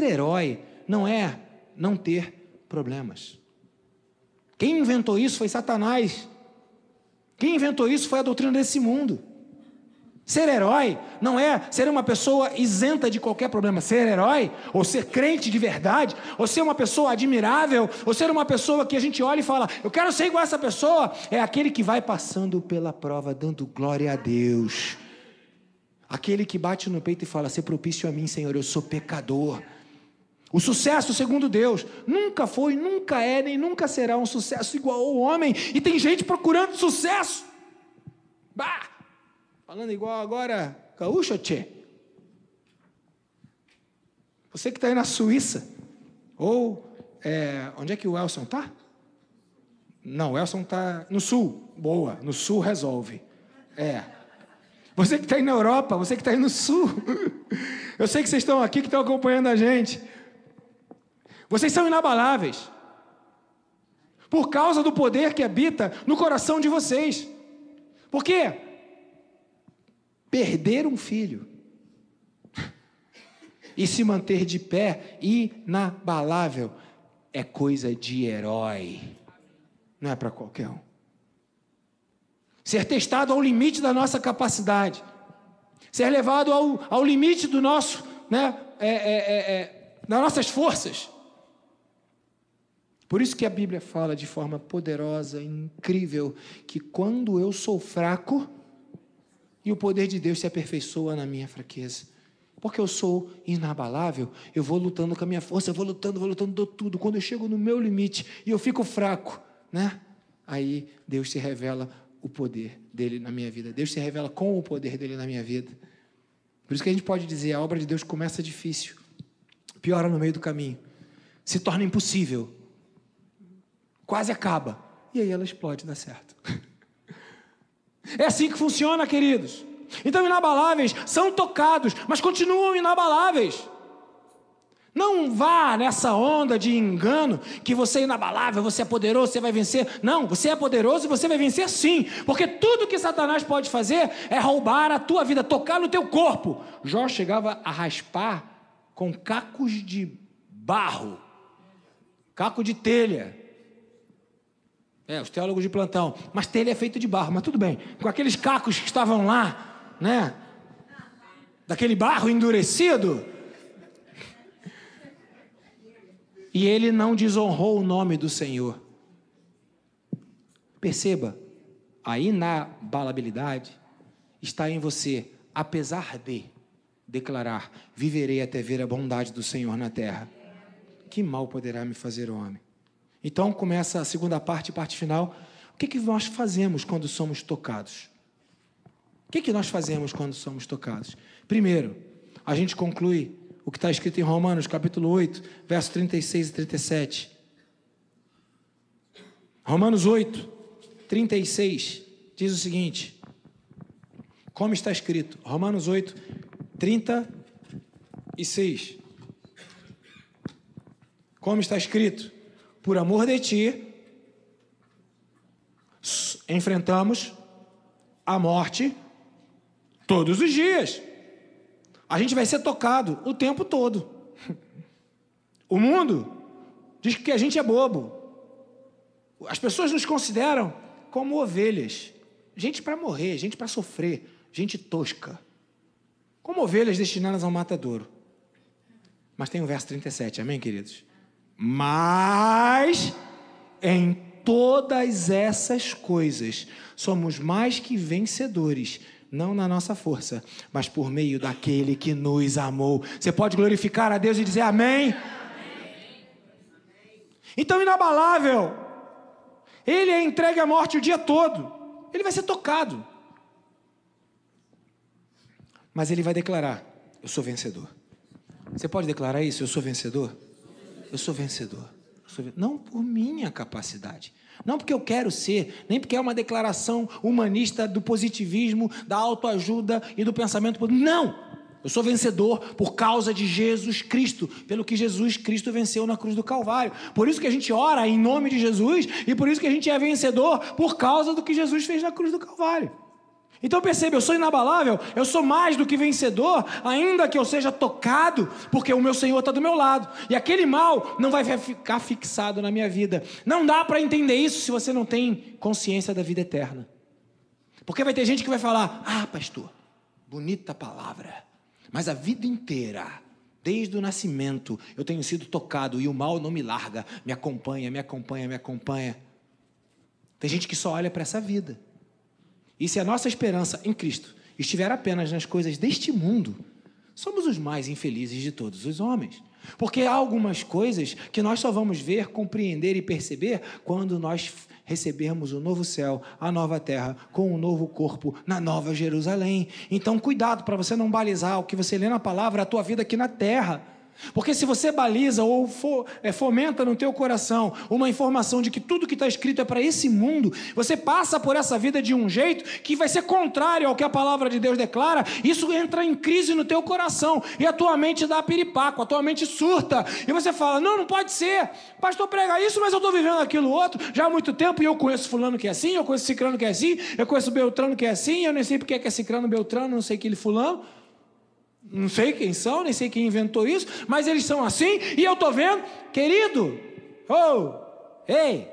herói não é não ter problemas. Quem inventou isso foi Satanás. Quem inventou isso foi a doutrina desse mundo. Ser herói não é ser uma pessoa isenta de qualquer problema. Ser herói, ou ser crente de verdade, ou ser uma pessoa admirável, ou ser uma pessoa que a gente olha e fala: eu quero ser igual a essa pessoa, é aquele que vai passando pela prova, dando glória a Deus. Aquele que bate no peito e fala: "Sê propício a mim, Senhor, eu sou pecador". O sucesso, segundo Deus, nunca foi, nunca é, nem nunca será um sucesso igual ao homem. E tem gente procurando sucesso. Falando igual agora, gaúcho, tchê. Você que está aí na Suíça, ou, onde é que o Elson está? Não, o Elson está no sul. Boa, no sul resolve. Você que está aí na Europa, você que está aí no sul, eu sei que vocês estão aqui, que estão acompanhando a gente. Vocês são inabaláveis, por causa do poder que habita no coração de vocês. Por quê? Perder um filho e se manter de pé, inabalável, é coisa de herói, não é para qualquer um. Ser testado ao limite da nossa capacidade, ser levado ao limite do nosso, das nossas forças. Por isso que a Bíblia fala de forma poderosa, incrível, que quando eu sou fraco, e o poder de Deus se aperfeiçoa na minha fraqueza. Porque eu sou inabalável, eu vou lutando com a minha força, eu vou lutando, dou tudo. Quando eu chego no meu limite e eu fico fraco, aí Deus se revela o poder dele na minha vida. Deus se revela com o poder dele na minha vida. Por isso que a gente pode dizer: a obra de Deus começa difícil, piora no meio do caminho, se torna impossível, quase acaba, e aí ela explode, dá certo. É assim que funciona, queridos. Então, inabaláveis são tocados, mas continuam inabaláveis. Não vá nessa onda de engano, que você é inabalável, você é poderoso, você vai vencer. Não, você é poderoso e você vai vencer sim, porque tudo que Satanás pode fazer é roubar a tua vida, tocar no teu corpo. Jó chegava a raspar com cacos de barro, caco de telha. Os teólogos de plantão, mas telha é feito de barro, mas tudo bem, com aqueles cacos que estavam lá, daquele barro endurecido, e ele não desonrou o nome do Senhor. Perceba, a inabalabilidade está em você, apesar de declarar: viverei até ver a bondade do Senhor na terra. Que mal poderá me fazer o homem? Então começa a segunda parte, parte final. O que nós fazemos quando somos tocados? O que nós fazemos quando somos tocados? Primeiro, a gente conclui o que está escrito em Romanos, capítulo 8, versos 36 e 37. Romanos 8, 36, diz o seguinte, como está escrito, Romanos 8, 30 e 6. Como está escrito, por amor de ti, enfrentamos a morte todos os dias. A gente vai ser tocado o tempo todo. O mundo diz que a gente é bobo. As pessoas nos consideram como ovelhas. Gente para morrer, gente para sofrer, gente tosca. Como ovelhas destinadas ao matadouro. Mas tem o verso 37, amém, queridos? Mas em todas essas coisas somos mais que vencedores, não na nossa força, mas por meio daquele que nos amou. Você pode glorificar a Deus e dizer amém? Então, inabalável, ele é entregue à morte o dia todo, ele vai ser tocado, mas ele vai declarar, eu sou vencedor. Você pode declarar isso? Eu sou vencedor? Eu sou vencedor. Não por minha capacidade, não porque eu quero ser, nem porque é uma declaração humanista do positivismo, da autoajuda e do pensamento. Não! Eu sou vencedor por causa de Jesus Cristo, pelo que Jesus Cristo venceu na cruz do Calvário. Por isso que a gente ora em nome de Jesus e por isso que a gente é vencedor por causa do que Jesus fez na cruz do Calvário. Então perceba, eu sou inabalável, eu sou mais do que vencedor, ainda que eu seja tocado, porque o meu Senhor está do meu lado. E aquele mal não vai ficar fixado na minha vida. Não dá para entender isso se você não tem consciência da vida eterna. Porque vai ter gente que vai falar, pastor, bonita palavra, mas a vida inteira, desde o nascimento, eu tenho sido tocado e o mal não me larga, me acompanha, me acompanha, me acompanha. Tem gente que só olha para essa vida. E se a nossa esperança em Cristo estiver apenas nas coisas deste mundo, somos os mais infelizes de todos os homens. Porque há algumas coisas que nós só vamos ver, compreender e perceber quando nós recebermos o novo céu, a nova terra, com um novo corpo na nova Jerusalém. Então, cuidado para você não balizar o que você lê na palavra, a tua vida aqui na terra. Porque se você baliza ou fomenta no teu coração uma informação de que tudo que está escrito é para esse mundo, você passa por essa vida de um jeito que vai ser contrário ao que a palavra de Deus declara. Isso entra em crise no teu coração e a tua mente dá piripaco, a tua mente surta e você fala, não pode ser, pastor prega isso, mas eu estou vivendo aquilo outro já há muito tempo e eu conheço fulano que é assim, eu conheço cicrano que é assim, eu conheço beltrano que é assim, eu nem sei porque é cicrano, beltrano, não sei aquele fulano. Não sei quem são, nem sei quem inventou isso, mas eles são assim, e eu estou vendo, querido, ei,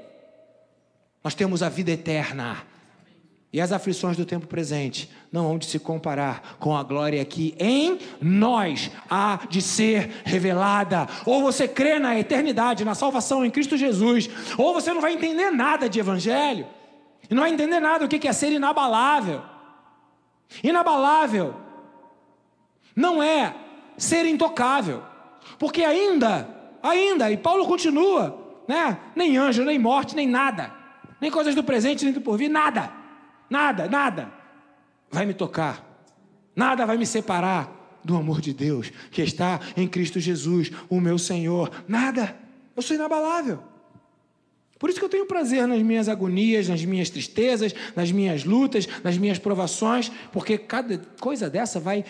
nós temos a vida eterna, e as aflições do tempo presente não hão de se comparar com a glória que em nós há de ser revelada. Ou você crê na eternidade, na salvação em Cristo Jesus, ou você não vai entender nada de evangelho, e não vai entender nada do que é ser inabalável. Inabalável não é ser intocável, porque ainda, e Paulo continua, né? Nem anjo, nem morte, nem nada, nem coisas do presente, nem do porvir, nada vai me tocar, nada vai me separar do amor de Deus, que está em Cristo Jesus, o meu Senhor, nada, eu sou inabalável. Por isso que eu tenho prazer nas minhas agonias, nas minhas tristezas, nas minhas lutas, nas minhas provações, porque cada coisa dessa vai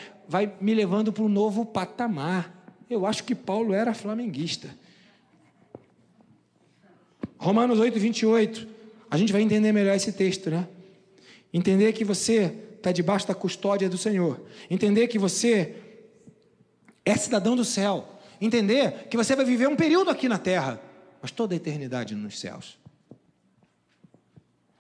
me levando para um novo patamar. Eu acho que Paulo era flamenguista. Romanos 8, 28. A gente vai entender melhor esse texto, né? Entender que você está debaixo da custódia do Senhor. Entender que você é cidadão do céu. Entender que você vai viver um período aqui na terra, mas toda a eternidade nos céus.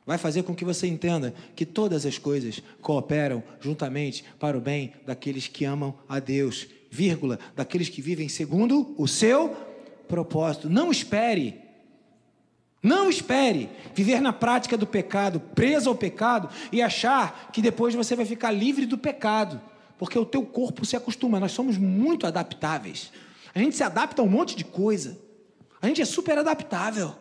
Vai fazer com que você entenda que todas as coisas cooperam juntamente para o bem daqueles que amam a Deus, vírgula, daqueles que vivem segundo o seu propósito. Não espere viver na prática do pecado, preso ao pecado e achar que depois você vai ficar livre do pecado, porque o teu corpo se acostuma. Nós somos muito adaptáveis. A gente se adapta a um monte de coisa. A gente é super adaptável.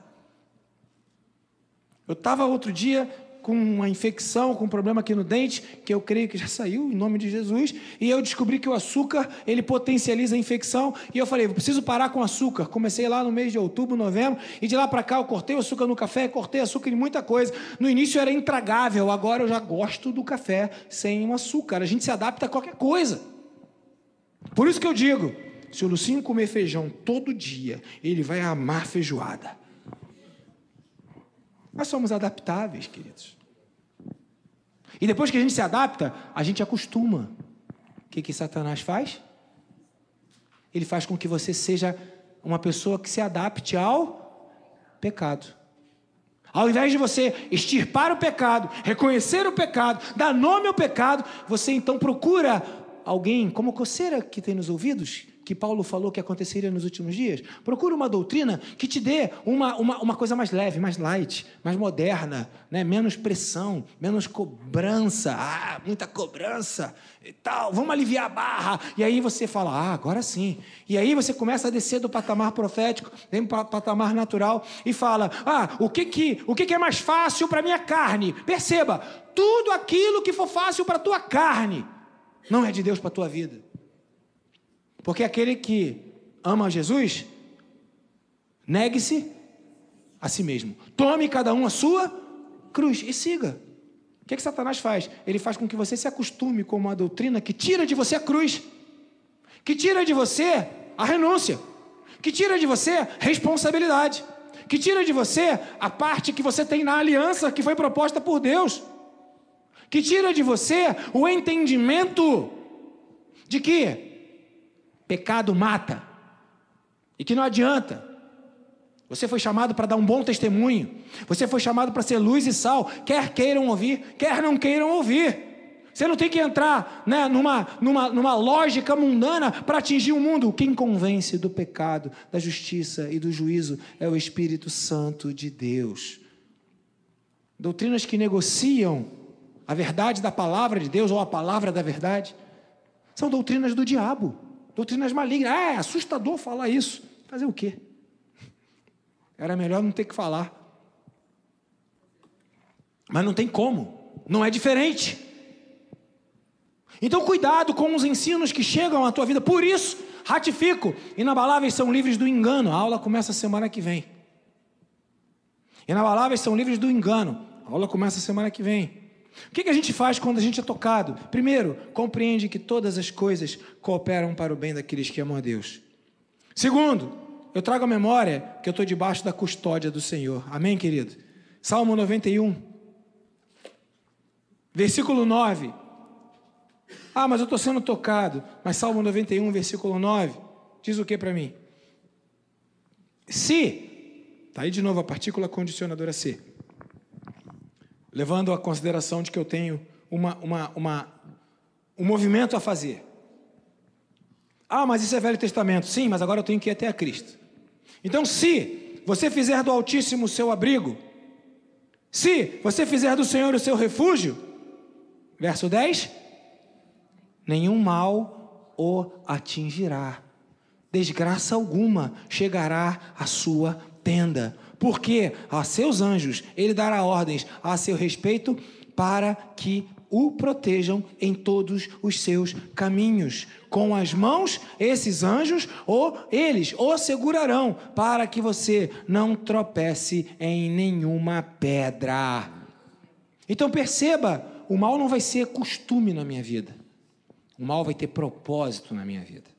Eu estava outro dia com uma infecção, com um problema aqui no dente, que eu creio que já saiu, em nome de Jesus, e eu descobri que o açúcar, ele potencializa a infecção, e eu falei, eu preciso parar com açúcar. Comecei lá no mês de outubro, novembro, e de lá para cá eu cortei o açúcar no café, cortei açúcar em muita coisa. No início era intragável, agora eu já gosto do café sem o açúcar. A gente se adapta a qualquer coisa. Por isso que eu digo, Se o Lucinho comer feijão todo dia, ele vai amar feijoada. Nós somos adaptáveis, queridos. E depois que a gente se adapta, a gente acostuma. O que Satanás faz? Ele faz com que você seja uma pessoa que se adapte ao pecado. Ao invés de você extirpar o pecado, reconhecer o pecado, dar nome ao pecado, você então procura alguém, como Coceira que tem nos ouvidos, que Paulo falou que aconteceria nos últimos dias. Procura uma doutrina que te dê uma coisa mais leve, mais light, mais moderna, né? Menos pressão, menos cobrança. Muita cobrança e tal. Vamos aliviar a barra. E aí você fala, agora sim. E aí você começa a descer do patamar profético, vem para o patamar natural e fala, o que é mais fácil para a minha carne? Perceba, tudo aquilo que for fácil para a tua carne não é de Deus para a tua vida. Porque aquele que ama Jesus, negue-se a si mesmo. Tome cada um a sua cruz e siga. O que Satanás faz? Ele faz com que você se acostume com uma doutrina que tira de você a cruz, que tira de você a renúncia, que tira de você responsabilidade, que tira de você a parte que você tem na aliança que foi proposta por Deus, que tira de você o entendimento de que pecado mata, e que não adianta. Você foi chamado para dar um bom testemunho, você foi chamado para ser luz e sal, quer queiram ouvir, quer não queiram ouvir. Você não tem que entrar, né, numa lógica mundana para atingir o mundo. Quem convence do pecado, da justiça e do juízo é o Espírito Santo de Deus. Doutrinas que negociam a verdade da palavra de Deus ou a palavra da verdade são doutrinas do diabo. Doutrinas malignas. É assustador falar isso. Fazer o quê? Era melhor não ter que falar. Mas não tem como. Não é diferente. Então cuidado com os ensinos que chegam à tua vida. Por isso, ratifico, inabaláveis são livres do engano. A aula começa semana que vem. Inabaláveis são livres do engano. A aula começa semana que vem. O que a gente faz quando a gente é tocado? Primeiro, compreende que todas as coisas cooperam para o bem daqueles que amam a Deus. Segundo, eu trago à memória que eu estou debaixo da custódia do Senhor. Amém, querido? Salmo 91, versículo 9. Mas eu estou sendo tocado. Mas Salmo 91, versículo 9, diz o que para mim? Se, está aí de novo a partícula condicionadora se, levando a consideração de que eu tenho um movimento a fazer. Mas isso é Velho Testamento. Sim, mas agora eu tenho que ir até a Cristo. Então, se você fizer do Altíssimo o seu abrigo, se você fizer do Senhor o seu refúgio, verso 10, nenhum mal o atingirá, desgraça alguma chegará à sua tenda, porque a seus anjos ele dará ordens a seu respeito para que o protejam em todos os seus caminhos. Com as mãos, esses anjos, eles o segurarão para que você não tropece em nenhuma pedra. Então perceba, o mal não vai ser costume na minha vida. O mal vai ter propósito na minha vida.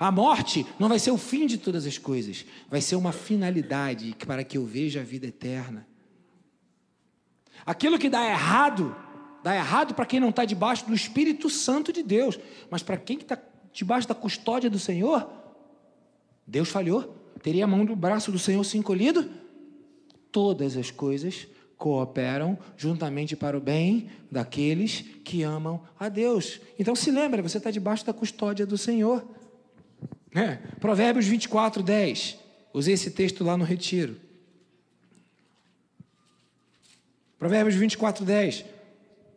A morte não vai ser o fim de todas as coisas, vai ser uma finalidade para que eu veja a vida eterna. Aquilo que dá errado para quem não está debaixo do Espírito Santo de Deus, mas para quem está debaixo da custódia do Senhor, Deus falhou. Teria a mão do braço do Senhor se encolhido? Todas as coisas cooperam juntamente para o bem daqueles que amam a Deus. Então se lembra, você está debaixo da custódia do Senhor. Provérbios 24, 10. Usei esse texto lá no retiro. Provérbios 24, 10.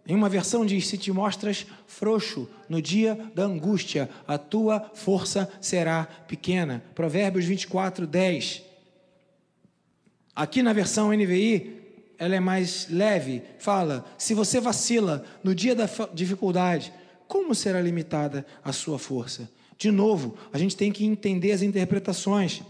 Em uma versão diz: se te mostras frouxo no dia da angústia, a tua força será pequena. Provérbios 24, 10. Aqui na versão NVI, ela é mais leve. Fala: se você vacila no dia da dificuldade, como será limitada a sua força? De novo, a gente tem que entender as interpretações.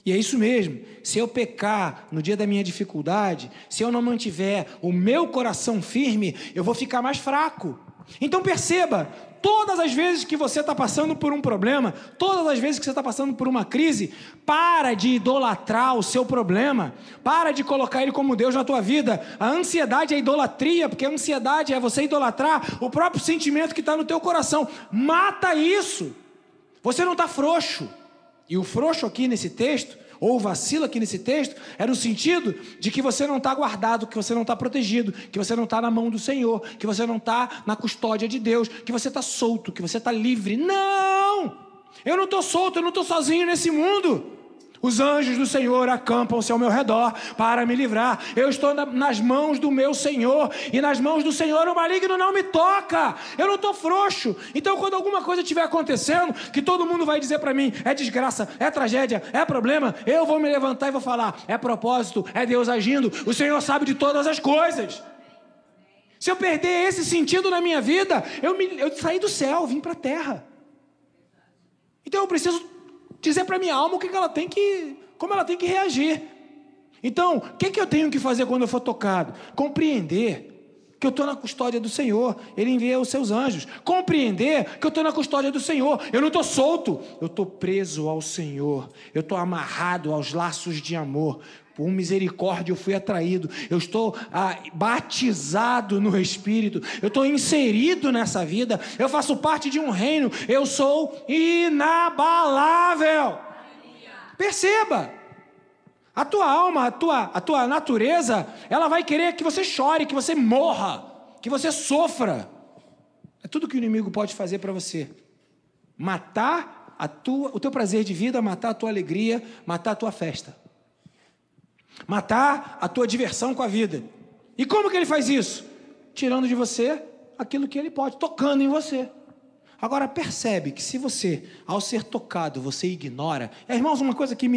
E é isso mesmo. Se eu pecar no dia da minha dificuldade, se eu não mantiver o meu coração firme, eu vou ficar mais fraco. Então perceba, todas as vezes que você está passando por um problema, todas as vezes que você está passando por uma crise, para de idolatrar o seu problema, para de colocar ele como Deus na tua vida. A ansiedade é idolatria, porque a ansiedade é você idolatrar o próprio sentimento que está no teu coração. Mata isso. Você não está frouxo. E o frouxo aqui nesse texto, ou vacilo aqui nesse texto, é no sentido de que você não está guardado, que você não está protegido, que você não está na mão do Senhor, que você não está na custódia de Deus, que você está solto, que você está livre. Não! Eu não estou solto, eu não estou sozinho nesse mundo. Os anjos do Senhor acampam-se ao meu redor para me livrar. Eu estou nas mãos do meu Senhor, e nas mãos do Senhor o maligno não me toca. Eu não estou frouxo. Então, quando alguma coisa estiver acontecendo, que todo mundo vai dizer para mim, é desgraça, é tragédia, é problema, eu vou me levantar e vou falar, é propósito, é Deus agindo, o Senhor sabe de todas as coisas. Se eu perder esse sentido na minha vida, eu saí do céu, vim para a terra. Então eu preciso dizer para minha alma como ela tem que reagir. Então, o que eu tenho que fazer quando eu for tocado? Compreender que eu estou na custódia do Senhor. Ele envia os seus anjos. Compreender que eu estou na custódia do Senhor. Eu não estou solto, eu estou preso ao Senhor. Eu estou amarrado aos laços de amor. Por misericórdia eu fui atraído. Eu estou batizado no Espírito. Eu estou inserido nessa vida. Eu faço parte de um reino. Eu sou inabalável. Perceba. A tua alma, a tua natureza, ela vai querer que você chore, que você morra, que você sofra. É tudo que o inimigo pode fazer para você. Matar o teu prazer de vida, matar a tua alegria, matar a tua festa. Matar a tua diversão com a vida. E como que ele faz isso? Tirando de você aquilo que ele pode, tocando em você. Agora percebe que se você, ao ser tocado, você ignora. Irmãos, uma coisa que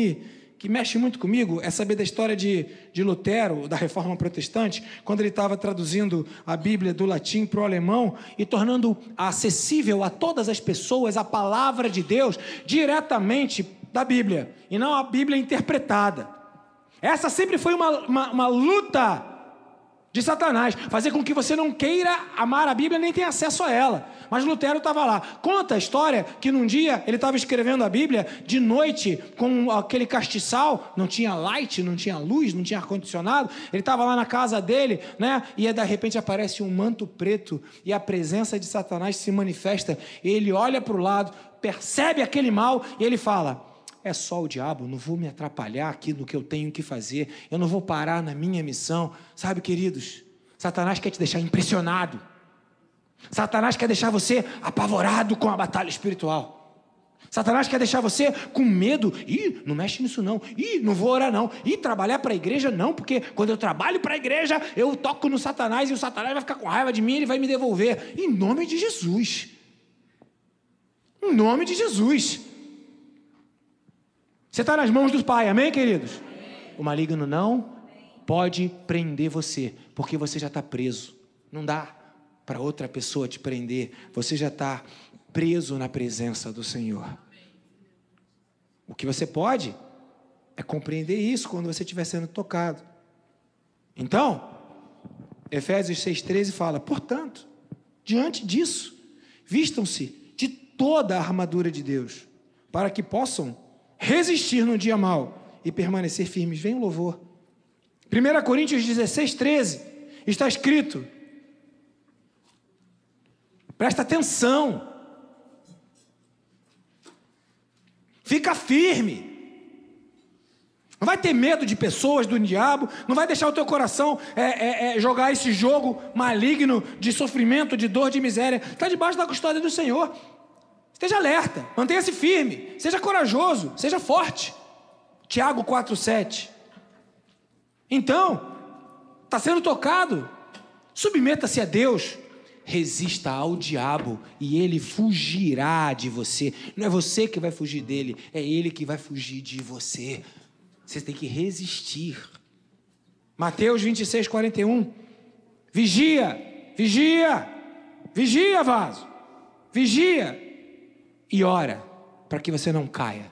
mexe muito comigo é saber da história de Lutero, da Reforma Protestante, quando ele estava traduzindo a Bíblia do latim para o alemão e tornando acessível a todas as pessoas a palavra de Deus diretamente da Bíblia, e não a Bíblia interpretada. Essa sempre foi uma luta de Satanás, fazer com que você não queira amar a Bíblia nem tenha acesso a ela. Mas Lutero estava lá. Conta a história que num dia ele estava escrevendo a Bíblia de noite com aquele castiçal, não tinha light, não tinha luz, não tinha ar-condicionado. Ele estava lá na casa dele, né? E de repente aparece um manto preto e a presença de Satanás se manifesta. Ele olha para o lado, percebe aquele mal e ele fala: é só o diabo, não vou me atrapalhar aqui no que eu tenho que fazer, eu não vou parar na minha missão. Sabe, queridos, Satanás quer te deixar impressionado. Satanás quer deixar você apavorado com a batalha espiritual. Satanás quer deixar você com medo. Não mexe nisso não. Não vou orar não. Trabalhar para a igreja não, porque quando eu trabalho para a igreja, eu toco no Satanás e o Satanás vai ficar com raiva de mim e ele vai me devolver. Em nome de Jesus. Em nome de Jesus. Você está nas mãos do Pai, amém, queridos? Amém. O maligno não pode prender você, porque você já está preso. Não dá para outra pessoa te prender. Você já está preso na presença do Senhor. O que você pode é compreender isso quando você estiver sendo tocado. Então, Efésios 6,13 fala: portanto, diante disso, vistam-se de toda a armadura de Deus, para que possam resistir no dia mau e permanecer firmes. Vem o louvor. 1 Coríntios 16:13 está escrito, presta atenção, fica firme, não vai ter medo de pessoas, do diabo, não vai deixar o teu coração jogar esse jogo maligno de sofrimento, de dor, de miséria. Está debaixo da custódia do Senhor. Esteja alerta, mantenha-se firme, seja corajoso, seja forte. Tiago 4,7. Então, está sendo tocado, submeta-se a Deus, resista ao diabo e ele fugirá de você. Não é você que vai fugir dele, é ele que vai fugir de você. Você tem que resistir. Mateus 26:41. Vigia, vigia, vigia, vaso, vigia. E ora, para que você não caia.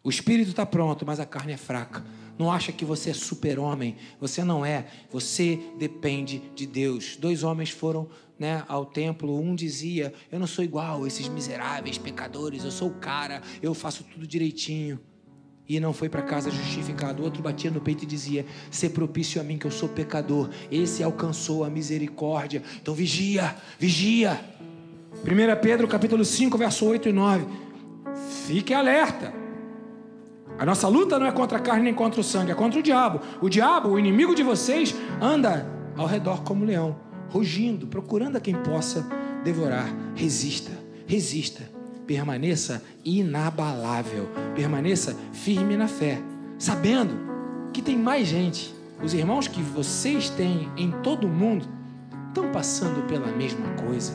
O espírito está pronto, mas a carne é fraca. Não acha que você é super-homem. Você não é. Você depende de Deus. 2 homens foram, ao templo. Um dizia: eu não sou igual a esses miseráveis pecadores. Eu sou o cara. Eu faço tudo direitinho. E não foi para casa justificado. O outro batia no peito e dizia: ser propício a mim, que eu sou pecador. Esse alcançou a misericórdia. Então vigia, vigia. 1 Pedro capítulo 5, verso 8 e 9. Fique alerta. A nossa luta não é contra a carne nem contra o sangue, é contra o diabo. O diabo, o inimigo de vocês, anda ao redor como leão, rugindo, procurando a quem possa devorar. Resista, resista. Permaneça inabalável. Permaneça firme na fé, sabendo que tem mais gente. Os irmãos que vocês têm em todo o mundo estão passando pela mesma coisa.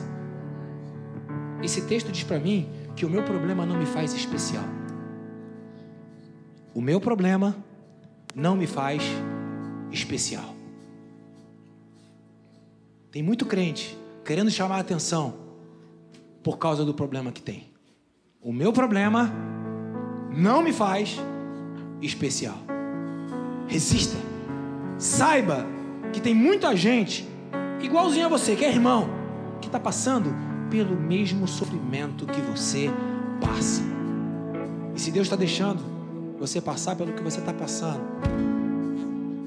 Esse texto diz para mim que o meu problema não me faz especial. O meu problema não me faz especial. Tem muito crente querendo chamar a atenção por causa do problema que tem. O meu problema não me faz especial. Resista. Saiba que tem muita gente igualzinho a você, que é irmão, que está passando pelo mesmo sofrimento que você passa. E se Deus está deixando você passar pelo que você está passando,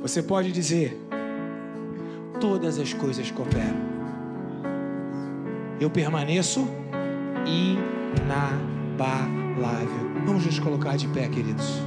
você pode dizer: todas as coisas cooperam. Eu permaneço inabalável. Vamos nos colocar de pé, queridos.